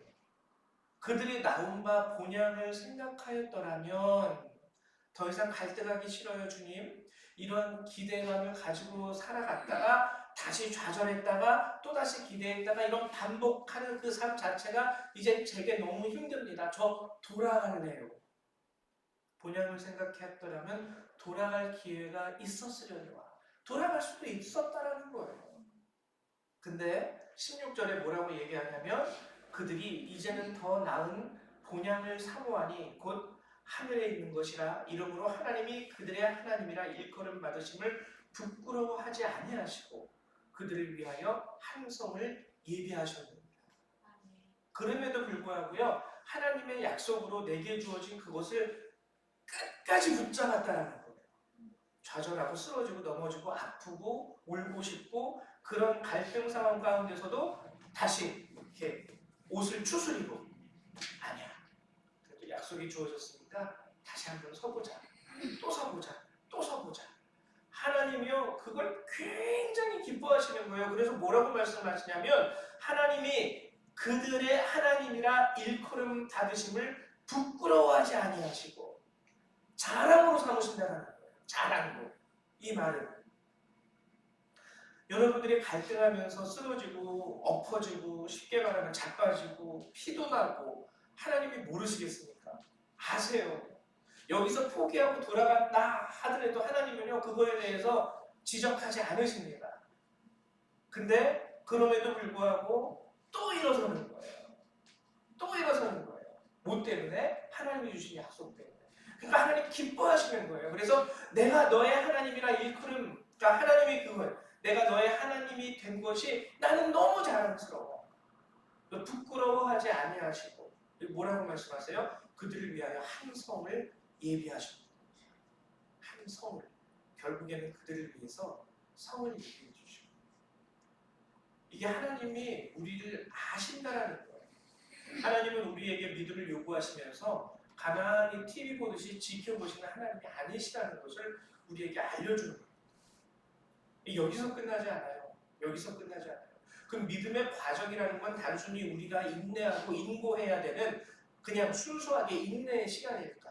[SPEAKER 1] 그들이 나온 바 본향을 생각하였더라면 더 이상 갈등하기 싫어요 주님. 이런 기대감을 가지고 살아갔다가 다시 좌절했다가 또다시 기대했다가 이런 반복하는 그 삶 자체가 이제 제게 너무 힘듭니다. 저 돌아갈래요. 본향을 생각했더라면 돌아갈 기회가 있었으려니와. 돌아갈 수도 있었다라는 거예요. 근데 16절에 뭐라고 얘기하냐면 그들이 이제는 더 나은 본향을 사모하니 곧 하늘에 있는 것이라 이러므로 하나님이 그들의 하나님이라 일컬음 받으심을 부끄러워하지 아니하시고 그들을 위하여 한 성을 예비하셨느니라. 그럼에도 불구하고요 하나님의 약속으로 내게 주어진 그것을 끝까지 붙잡았다라는 거예요. 좌절하고 쓰러지고 넘어지고 아프고 울고 싶고 그런 갈등 상황 가운데서도 다시 이렇게 옷을 추스리고 아니야. 그래도 약속이 주어졌으니까 다시 한번 서보자. 또 서보자. 또 서보자. 하나님이요 그걸 굉장히 기뻐하시는 거예요. 그래서 뭐라고 말씀하시냐면 하나님이 그들의 하나님이라 일컬음 받으심을 부끄러워하지 아니하시고 자랑으로 삼으신다는 거예요. 자랑으로. 이 말은 여러분들이 갈등하면서 쓰러지고 엎어지고 쉽게 말하면 자빠지고 피도 나고 하나님이 모르시겠습니까? 아세요. 여기서 포기하고 돌아간다 하더라도 하나님은요 그거에 대해서 지적하지 않으십니다. 근데 그럼에도 불구하고 또 일어서는 거예요. 또 일어서는 거예요. 뭐 때문에? 하나님이 주신 약속 때문에. 그러니까 하나님 기뻐하시는 거예요. 그래서 내가 너의 하나님이라 일컬음, 그러니까 하나님이 그걸 내가 너의 하나님이 된 것이 나는 너무 자랑스러워. 부끄러워하지 아니하시고 뭐라고 말씀하세요? 그들을 위하여 한 성을 예비하십니다. 한 성을 결국에는 그들을 위해서 성을 예비해 주시고 이게 하나님이 우리를 아신다라는 거예요. 하나님은 우리에게 믿음을 요구하시면서 가만히 TV 보듯이 지켜보시는 하나님이 아니시라는 것을 우리에게 알려주는 거예요. 여기서 끝나지 않아요. 여기서 끝나지 않아요. 그 믿음의 과정이라는 건 단순히 우리가 인내하고 인고해야 되는 그냥 순수하게 인내의 시간일까?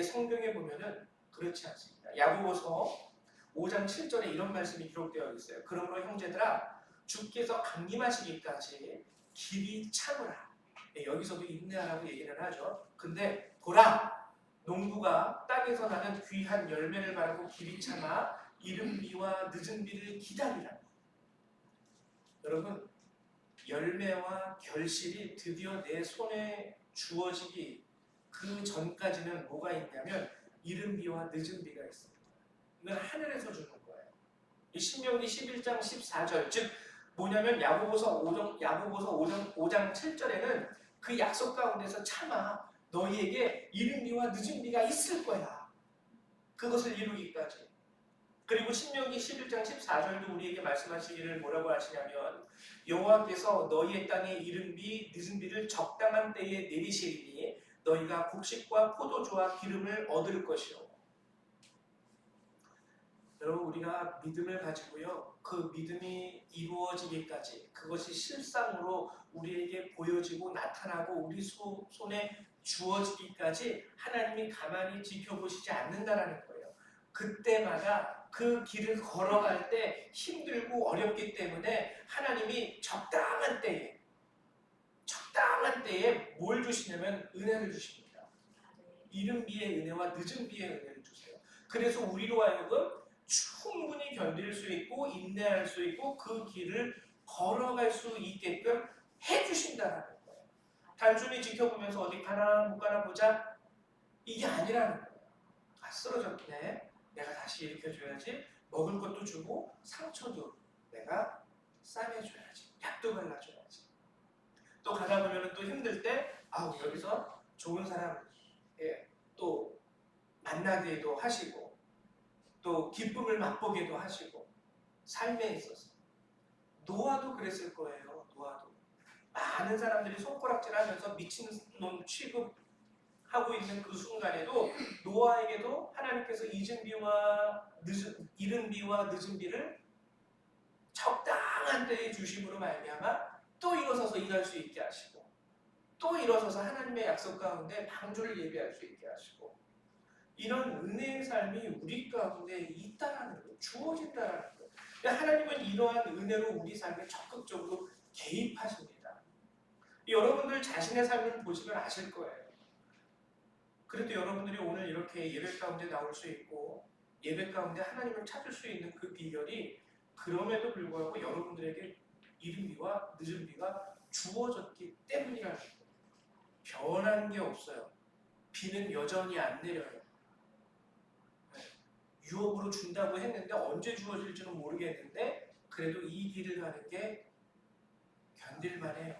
[SPEAKER 1] 성경에 보면은 그렇지 않습니다. 야고보서 5장 7절에 이런 말씀이 기록되어 있어요. 그러므로 형제들아 주께서 강림하시기까지 길이 참으라. 여기서도 인내하라고 얘기를 하죠. 근데 보라 농부가 땅에서 나는 귀한 열매를 바라고 길이 참아 이른 비와 늦은 비를 기다리라. 여러분, 열매와 결실이 드디어 내 손에 주어지기 그 전까지는 뭐가 있냐면 이른 비와 늦은 비가 있습니다. 이건 하늘에서 주는 거예요. 이 신명기 11장 14절, 즉 뭐냐면 야고보서 5장 7절에는 그 약속 가운데서 참아 너희에게 이른 비와 늦은 비가 있을 거야. 그것을 이루기까지. 그리고 신명기 11장 14절도 우리에게 말씀하시기를 뭐라고 하시냐면 여호와께서 너희의 땅에 이른 비 늦은 비를 적당한 때에 내리시리니 너희가 곡식과 포도주와 기름을 얻을 것이요. 여러분, 우리가 믿음을 가지고요, 그 믿음이 이루어지기까지, 그것이 실상으로 우리에게 보여지고 나타나고 우리 손에 주어지기까지 하나님이 가만히 지켜보시지 않는다라는 거예요. 그때마다 그 길을 걸어갈 때 힘들고 어렵기 때문에 하나님이 적당한 때에 뭘 주시냐면 은혜를 주십니다. 이른 비의 은혜와 늦은 비의 은혜를 주세요. 그래서 우리로 하여금 충분히 견딜 수 있고 인내할 수 있고 그 길을 걸어갈 수 있게끔 해주신다는 거예요. 단순히 지켜보면서 어디 가나 못 가나 보자, 이게 아니라는 거예요. 아, 쓰러졌네, 내가 다시 일으켜줘야지. 먹을 것도 주고 상처도 내가 싸매줘야지. 약도 발라줘야지. 또 가다 보면 또 힘들 때 여기서 좋은 사람 또 만나게도 하시고 또 기쁨을 맛보게도 하시고, 삶에 있어서 노아도 그랬을 거예요. 노아도 많은 사람들이 손가락질하면서 미친놈 취급하고 있는 그 순간에도 노아에게도 하나님께서 이른 비와 늦은 비를 적당한 때에 주심으로 말미암아 또 일어서서 일할 수 있게 하시고, 또 일어서서 하나님의 약속 가운데 방주를 예배할 수 있게 하시고, 이런 은혜의 삶이 우리 가운데 있다라는 거예요. 주어진다라는 거예요. 하나님은 이러한 은혜로 우리 삶에 적극적으로 개입하십니다. 여러분들 자신의 삶을 보시면 아실 거예요. 그래도 여러분들이 오늘 이렇게 예배 가운데 나올 수 있고 예배 가운데 하나님을 찾을 수 있는 그 비결이 그럼에도 불구하고 여러분들에게 이른 비와 늦은 비가 주어졌기 때문이라는 거예요. 변한 게 없어요. 비는 여전히 안 내려요. 유업으로 준다고 했는데 언제 주어질지는 모르겠는데 그래도 이 길을 가는 게 견딜만해요.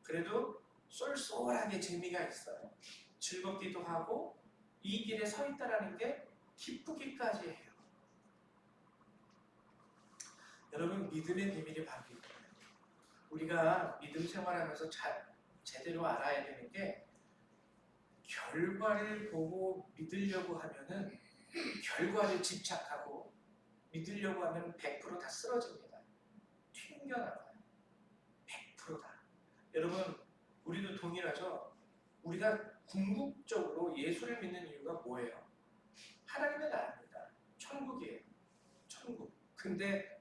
[SPEAKER 1] 그래도 쏠쏠하게 재미가 있어요. 즐겁기도 하고 이 길에 서 있다라는 게 기쁘기까지 해요. 여러분, 믿음의 비밀이 바로 이거예요. 우리가 믿음 생활하면서 제대로 알아야 되는 게, 결과를 보고 믿으려고 하면은 결과를 집착하고 믿으려고 하면 100% 다 쓰러집니다. 튕겨나가요. 100%다. 여러분, 우리도 동일하죠? 우리가 궁극적으로 예수를 믿는 이유가 뭐예요? 하나님의 나라입니다. 천국이에요. 천국. 근데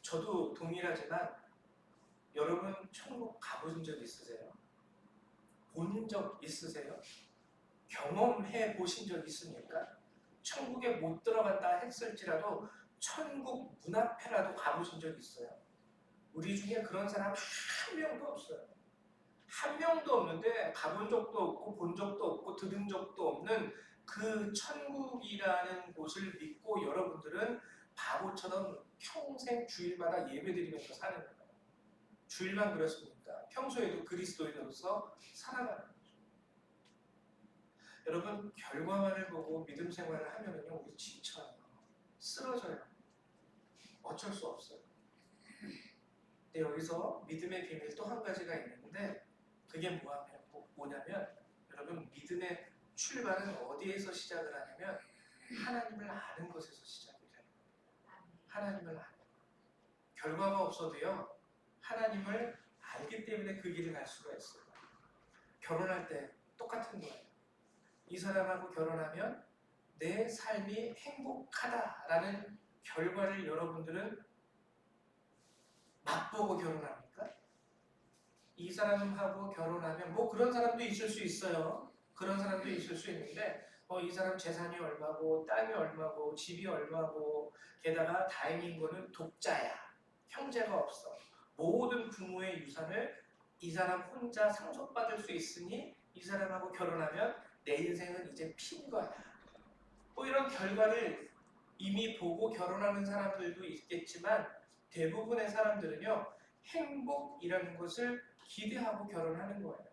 [SPEAKER 1] 저도 동일하지만 여러분, 천국 가보신 적 있으세요? 본 적 있으세요? 경험해 보신 적 있습니까? 천국에 못 들어간다 했을지라도 천국 문 앞에라도 가보신 적 있어요? 우리 중에 그런 사람 한 명도 없어요. 한 명도 없는데 가본 적도 없고 본 적도 없고 들은 적도 없는 그 천국이라는 곳을 믿고 여러분들은 바보처럼 평생 주일마다 예배드리면서 사는 거예요. 주일만 그렇습니까? 평소에도 그리스도인으로서 살아가는 거죠. 여러분, 결과만을 보고 믿음 생활을 하면은요, 우리 지쳐요. 쓰러져요. 어쩔 수 없어요. 근데 여기서 믿음의 비밀 또 한 가지가 있는데, 그게 뭐냐면 여러분, 믿음의 출발은 어디에서 시작을 하냐면 하나님을 아는 것에서 시작이 돼요. 하나님을 아는 것. 결과가 없어도요, 하나님을 알기 때문에 그 길을 갈 수가 있어요. 결혼할 때 똑같은 거예요. 이 사람하고 결혼하면 내 삶이 행복하다라는 결과를 여러분들은 맛보고 결혼합니까? 이 사람하고 결혼하면 뭐 그런 사람도 있을 수 있어요. 그런 사람도 있을 수 있는데 이 사람 재산이 얼마고 땅이 얼마고 집이 얼마고 게다가 다행인 거는 독자야. 형제가 없어. 모든 부모의 유산을 이 사람 혼자 상속받을 수 있으니 이 사람하고 결혼하면 내 인생은 이제 핀 거야. 이런 결과를 이미 보고 결혼하는 사람들도 있겠지만 대부분의 사람들은요, 행복이라는 것을 기대하고 결혼하는 거예요.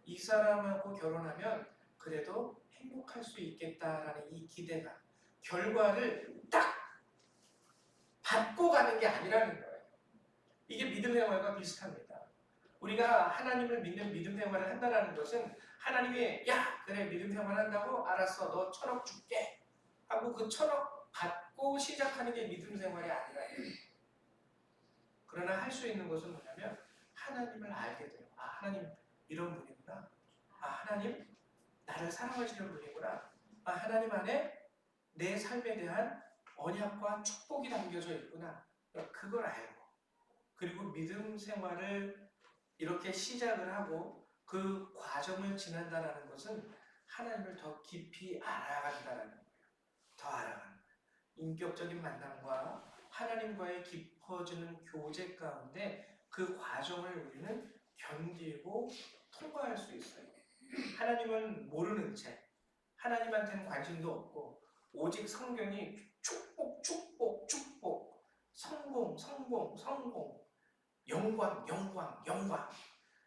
[SPEAKER 1] 이 사람하고 결혼하면 그래도 행복할 수 있겠다라는 이 기대가 결과를 딱 받고 가는 게 아니라는 거예요. 이게 믿음 생활과 비슷합니다. 우리가 하나님을 믿는 믿음 생활을 한다는 것은 하나님이 야 그래 믿음 생활 한다고 알았어 너 1,000억 줄게 하고 그 1,000억 받고 시작하는 게 믿음 생활이 아니라 그러나 할 수 있는 것은 뭐냐면 하나님을 알게 돼요. 아 하나님 이런 분이구나. 아 하나님 나를 사랑하시는 분이구나. 아 하나님 안에 내 삶에 대한 언약과 축복이 담겨져 있구나. 그걸 알고 그리고 믿음 생활을 이렇게 시작을 하고 그 과정을 지난다는 것은 하나님을 더 깊이 알아간다는 거예요. 더 알아가는 거예요. 인격적인 만남과 하나님과의 깊어지는 교제 가운데 그 과정을 우리는 견디고 통과할 수 있어요. 하나님은 모르는 채 하나님한테는 관심도 없고 오직 성경이 축복, 축복, 축복, 성공, 성공, 성공, 영광, 영광, 영광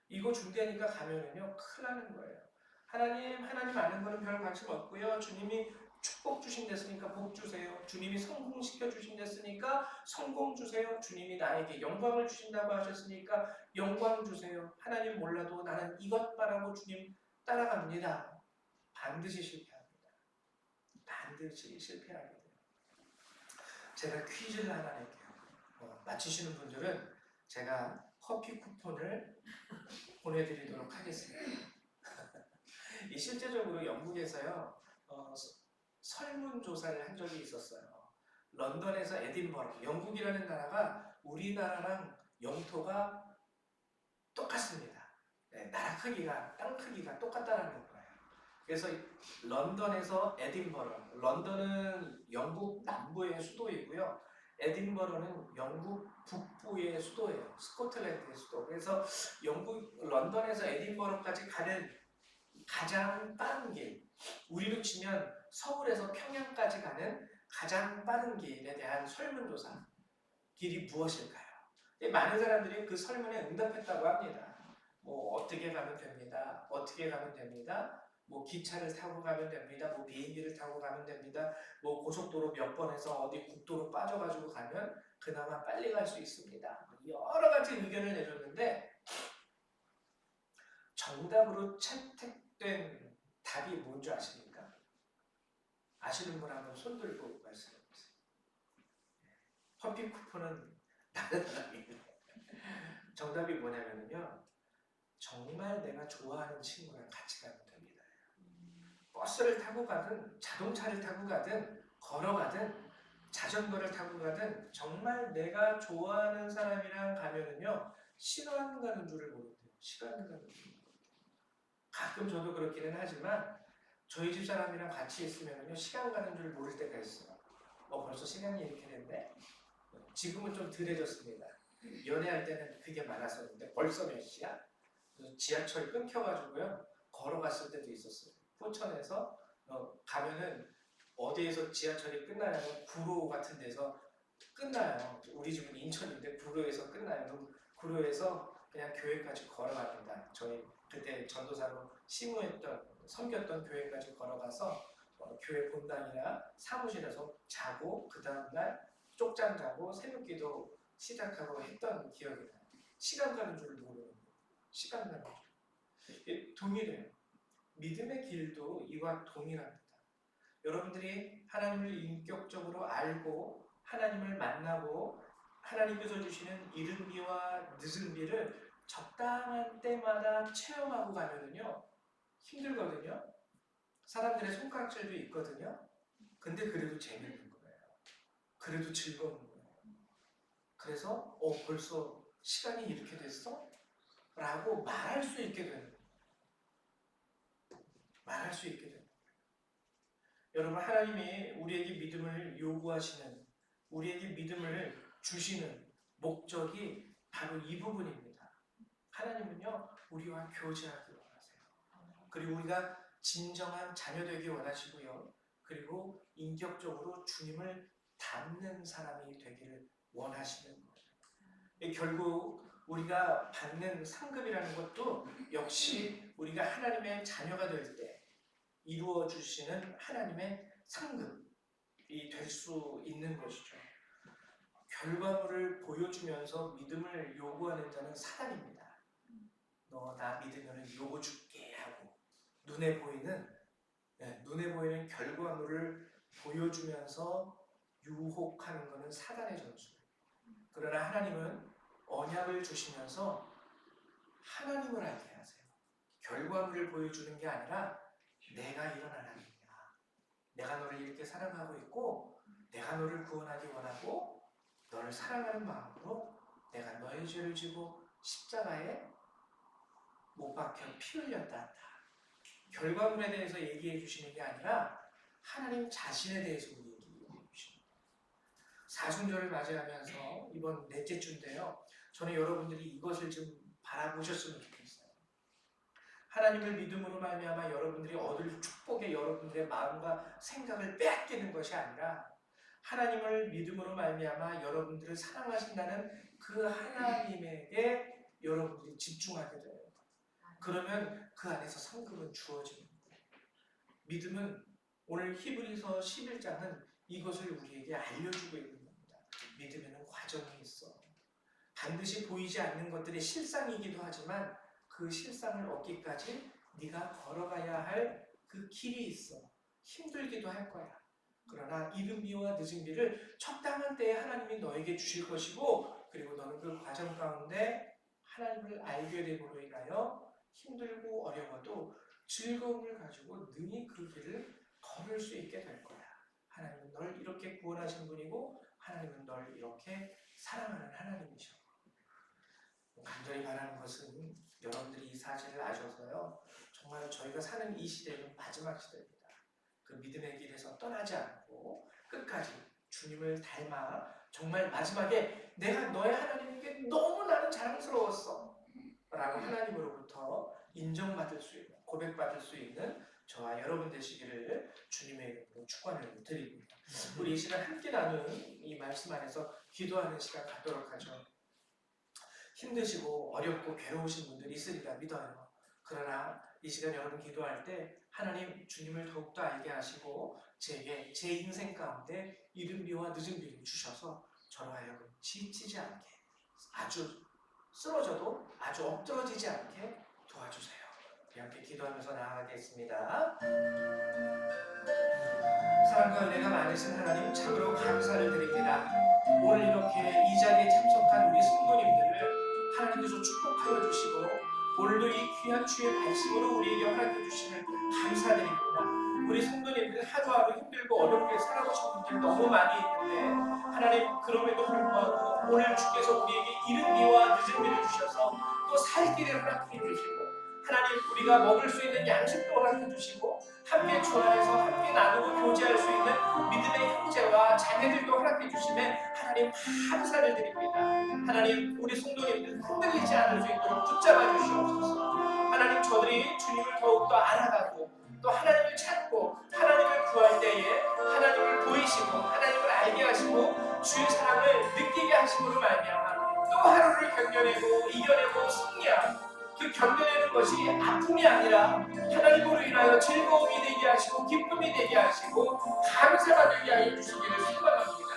[SPEAKER 1] 이거 준비하니까 가면은요 큰일 나는 거예요. 하나님 아는 거는 별 관심 없고요. 주님이 축복 주신댔으니까 복 주세요. 주님이 성공시켜 주신댔으니까 성공 주세요. 주님이 나에게 영광을 주신다고 하셨으니까 영광 주세요. 하나님 몰라도 나는 이것 바라고 주님 따라갑니다. 반드시 실패합니다. 반드시 실패하게 돼요. 제가 퀴즈를 하나 낼게요. 맞히시는 분들은 제가 커피 쿠폰을 보내드리도록 하겠습니다. 이 실제적으로 영국에서요 설문조사를 한 적이 있었어요. 런던에서 에딘버러, 영국이라는 나라가 우리나라랑 영토가 똑같습니다. 네, 나라 크기가, 땅 크기가 똑같다는 거예요. 그래서 런던에서 에딘버러, 런던은 영국 남부의 수도이고요. 에딘버러는 영국 북부의 수도예요. 스코틀랜드의 수도. 그래서 영국 런던에서 에딘버러까지 가는 가장 빠른 길, 우리로 치면 서울에서 평양까지 가는 가장 빠른 길에 대한 설문조사, 길이 무엇일까요? 많은 사람들이 그 설문에 응답했다고 합니다. 뭐 어떻게 가면 됩니다. 어떻게 가면 됩니다. 뭐 기차를 타고 가면 됩니다. 뭐 비행기를 타고 가면 됩니다. 뭐 고속도로 몇 번에서 어디 국도로 빠져가지고 가면 그나마 빨리 갈 수 있습니다. 여러 가지 의견을 내줬는데 정답으로 채택된 답이 뭔지 아십니까? 아시는 분 한번 손 들고 말씀해보세요. 커피 쿠폰은 다른 사람이에요. 정답이 뭐냐면요. 정말 내가 좋아하는 친구랑 같이 가면 됩니다. 버스를 타고 가든 자동차를 타고 가든 걸어가든 자전거를 타고 가든 정말 내가 좋아하는 사람이랑 가면은요. 시간 가는 줄을 모른대요. 시간 가는 줄. 가끔 저도 그렇기는 하지만 저희 집 사람이랑 같이 있으면요 시간 가는 줄 모를 때가 있어요. 벌써 시간이 이렇게 됐네. 지금은 좀 덜해졌습니다. 연애할 때는 그게 많았었는데 벌써 몇 시야? 지하철 끊겨가지고요 걸어갔을 때도 있었어요. 포천에서 가면은 어디에서 지하철이 끝나냐면 구로 같은 데서 끝나요. 우리 집은 인천인데 구로에서 끝나요. 그럼 구로에서 그냥 교회까지 걸어갑니다. 저희 그때 전도사로 섬겼던 교회까지 걸어가서 교회 본당이나 사무실에서 자고 그 다음날 쪽잠 자고 새벽기도 시작하고 했던 기억이 나요. 시간 가는 줄 모르는 거예요. 시간 가는 줄. 동일해요. 믿음의 길도 이와 동일합니다. 여러분들이 하나님을 인격적으로 알고 하나님을 만나고 하나님께서 주시는 이른비와 늦은비를 적당한 때마다 체험하고 가면은요 힘들거든요. 사람들의 손가락질도 있거든요. 근데 그래도 재밌는 거예요. 그래도 즐거운 거예요. 그래서 벌써 시간이 이렇게 됐어? 라고 말할 수 있게 되는 거예요. 말할 수 있게 됩니다. 여러분, 하나님이 우리에게 믿음을 요구하시는, 우리에게 믿음을 주시는 목적이 바로 이 부분입니다. 하나님은요, 우리와 교제하기 원하세요. 그리고 우리가 진정한 자녀 되기 원하시고요. 그리고 인격적으로 주님을 닮는 사람이 되기를 원하시는 거예요. 결국 우리가 받는 상급이라는 것도 역시 우리가 하나님의 자녀가 될 때 이루어 주시는 하나님의 상급이 될 수 있는 것이죠. 결과물을 보여주면서 믿음을 요구하는 자는 사단입니다. 너 나 믿으면 요거 줄게 하고 눈에 보이는 결과물을 보여주면서 유혹하는 것은 사단의 전술. 그러나 하나님은 언약을 주시면서 하나님을 알게 하세요. 결과물을 보여주는 게 아니라 내가 이런 하나님이야. 내가 너를 이렇게 사랑하고 있고 내가 너를 구원하기 원하고 너를 사랑하는 마음으로 내가 너의 죄를 지고 십자가에 못 박혀 피 흘렸다. 결과물에 대해서 얘기해 주시는 게 아니라 하나님 자신에 대해서 얘기해 주십니다. 사순절을 맞이하면서 이번 넷째 주인데요. 저는 여러분들이 이것을 좀 바라보셨으면 좋겠어요. 하나님을 믿음으로 말미암아 여러분들이 얻을 축복에 여러분들의 마음과 생각을 빼앗기는 것이 아니라 하나님을 믿음으로 말미암아 여러분들을 사랑하신다는 그 하나님에게 여러분들이 집중하게 돼요. 그러면 그 안에서 상급은 주어집니다. 믿음은 오늘 히브리서 11장은 이것을 우리에게 알려주고 있는 겁니다. 믿음에는 과정이 있어. 반드시 보이지 않는 것들이 실상이기도 하지만 그 실상을 얻기까지 네가 걸어가야 할 그 길이 있어. 힘들기도 할 거야. 그러나 이른 비와 늦은 비를 적당한 때에 하나님이 너에게 주실 것이고 그리고 너는 그 과정 가운데 하나님을 알게 됨으로 인하여 힘들고 어려워도 즐거움을 가지고 능히 그 길을 걸을 수 있게 될 거야. 하나님은 널 이렇게 구원하신 분이고 하나님은 널 이렇게 사랑하는 하나님이셔. 간절히 바라는 것은 여러분들이 이 사실을 아셔서요. 정말 저희가 사는 이 시대는 마지막 시대입니다. 그 믿음의 길에서 떠나지 않고 끝까지 주님을 닮아 정말 마지막에 내가 너의 하나님에게 너무 나는 자랑스러웠어 라고 하나님으로부터 인정받을 수 있는, 고백받을 수 있는 저와 여러분 되시기를 주님의 이름으로 축원을 드립니다. 우리 이 시간 함께 나눈 이 말씀 안에서 기도하는 시간 갖도록 하죠. 힘드시고 어렵고 괴로우신 분들이 있으리라 믿어요. 그러나 이 시간 여러분 기도할 때 하나님 주님을 더욱더 알게 하시고 제게 제 인생 가운데 이른 비와 늦은 비를 주셔서 저로 하여금 지치지 않게 아주 쓰러져도 아주 엎드러지지 않게 도와주세요. 함께 기도하면서 나아가겠습니다. 사랑과 은혜가 많으신 하나님 참으로 감사를 드립니다. 오늘 이렇게 이 자리에 참석한 우리 성도님들을 하나님께서 축복하여 주시고 오늘도 이 귀한 주의 말씀으로 우리에게 허락해 주심을 감사드립니다. 우리 성도님들 하루하루 힘들고 어렵게 살아오신 분들 너무 많이 있는데 하나님 그럼에도 불구하고 오늘 주께서 우리에게 이른 비와 늦은 비를 주셔서 또 살 길을 허락해 주시고 하나님 우리가 먹을 수 있는 양식도 허락해 주시고 함께 주 안에서 함께 나누고 교제할 수 있는 믿음의 형제와 자매들도 허락해 주시면 하나님 감사를 드립니다. 하나님 우리 성도님들 흔들리지 않을 수 있도록 붙잡아 주시옵소서. 하나님 저들이 주님을 더욱더 알아가고 또 하나님을 찾고 하나님을 구할 때에 하나님을 보이시고 하나님을 알게 하시고 주의 사랑을 느끼게 하심으로 말미암아 또 하루를 견뎌내고 이겨내고 승리하고 그 견뎌내는 것이 아픔이 아니라 하나님으로 인하여 즐거움이 되게 하시고 기쁨이 되게 하시고 감사가 되게 하여 주시기를 소망합니다.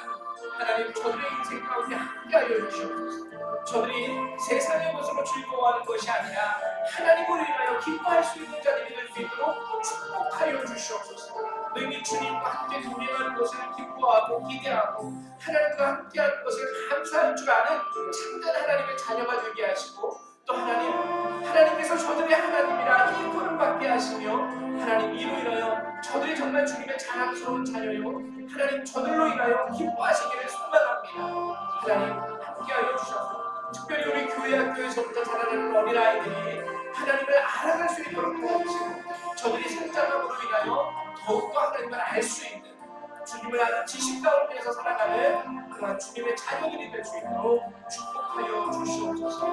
[SPEAKER 1] 하나님 저들의 인생 가운데 함께하여 주시옵소서. 저들이 세상의 것으로 즐거워하는 것이 아니라 하나님으로 인하여 기뻐할 수 있는 자들이 될 수 있도록 축복하여 주시옵소서. 너희 주님과 함께 동행하는 것을 기뻐하고 기대하고 하나님과 함께하는 것을 감사할 줄 아는 참된 하나님의 자녀가 되게 하시고 또 하나님께서 저들의 하나님이라 일컬음받게 하시며 하나님 이로 인하여 저들이 정말 주님의 자랑스러운 자녀요 하나님 저들로 인하여 기뻐하시기를 소망합니다. 하나님 함께하여 주셔서 특별히 우리 교회 학교에서부터 자라나는 어린아이들이 하나님을 알아갈 수 있도록 도와주시고 저들이 성장함으로 인하여 더욱더 하나님을 알 수 있는, 주님을 아는 지식 가운데서 살아가는 그러한 주님의 자녀들이 될 수 있도록 축복하여 주시옵소서.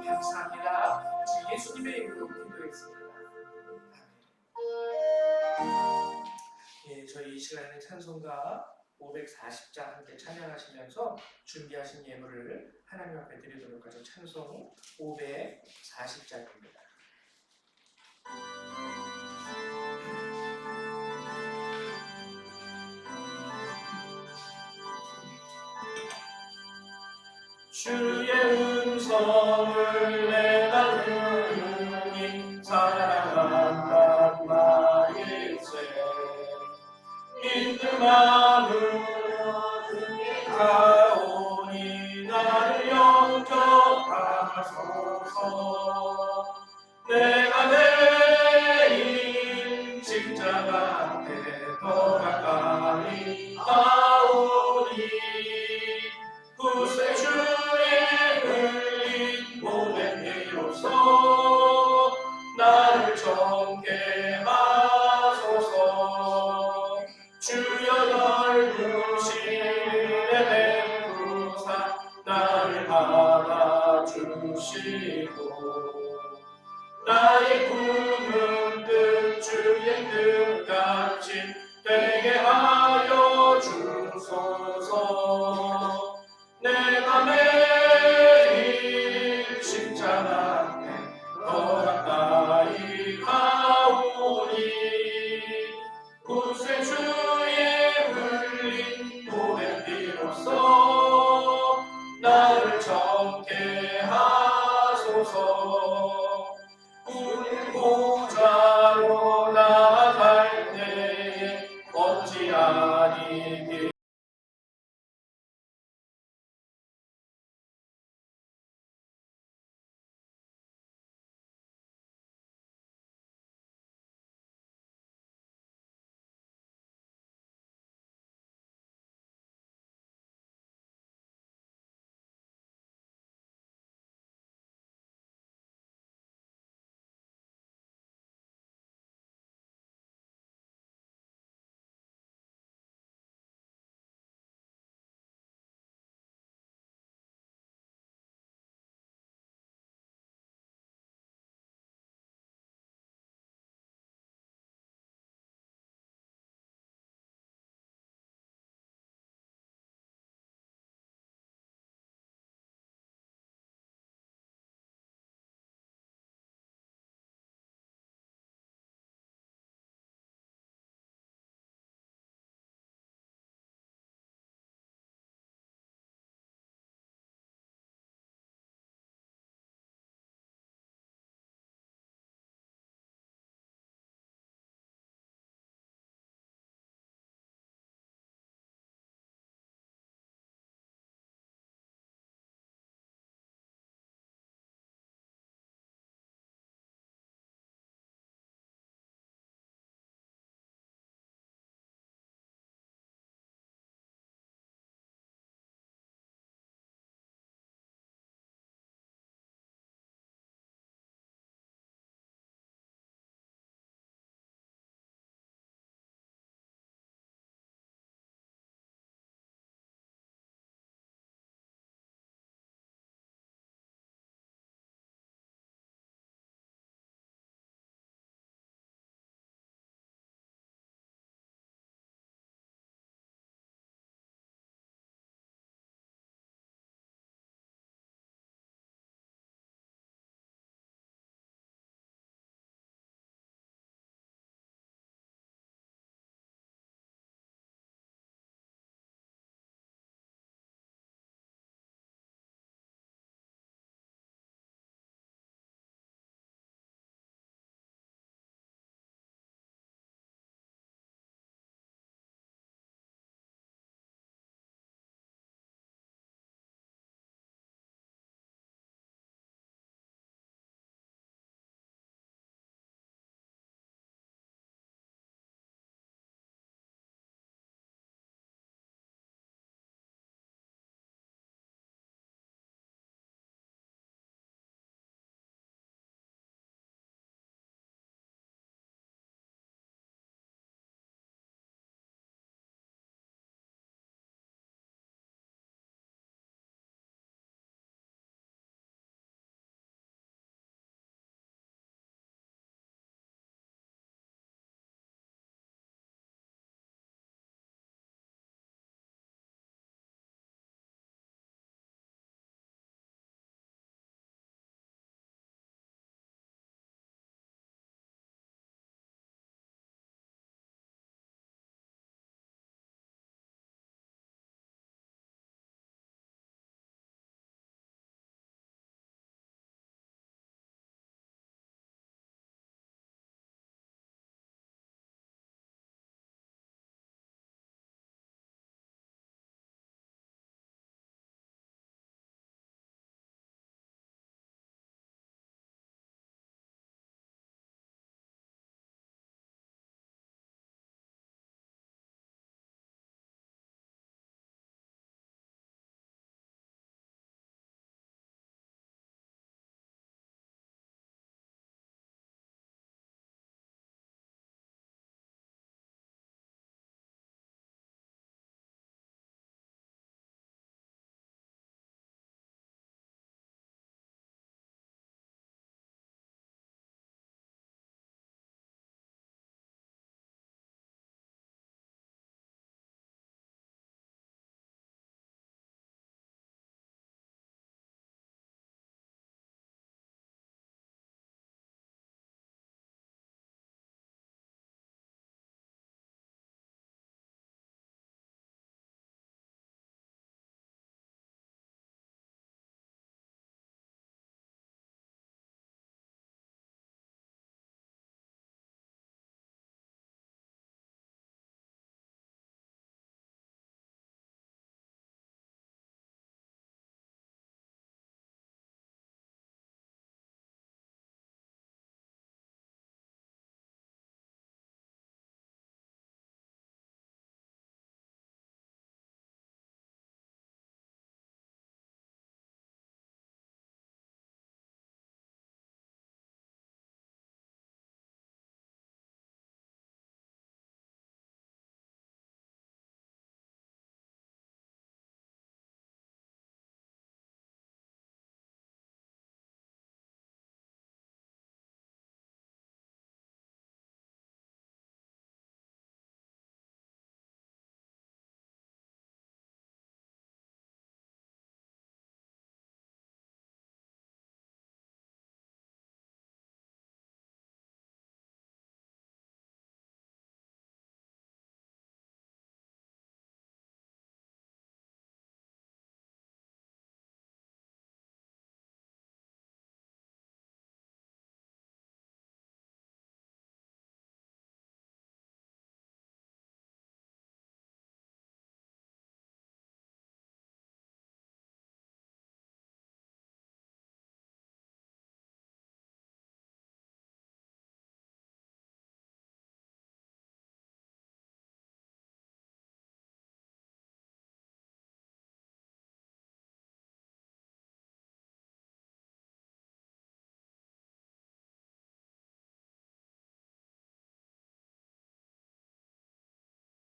[SPEAKER 1] 감사합니다. 주 예수님의 이름으로 기도했습니다. 예, 저희 이 시간에 찬송가 540장 함께 찬양하시면서 준비하신 예물을 하나님 앞에 드리도록 하죠. 찬송 540장입니다. 주의 음성을 내가 들으니 사랑한단 말일세. 믿음만으로 가오니 나를 영접하소서. 내가 내일 십자가 앞에 더 가까이 가오니 구세주의 흘린 몸의 피로써 나를 정케하소서. 주여 넓으신 은혜 베푸사 나를 받아주시고 나의 품은 뜻 주의 뜻같이 되게 하여 주소서. 내가 매일 십자가 앞에 더 가까이 가오니 구세주의 흘린 몸의 피로써 나를 정케 하소서. 우리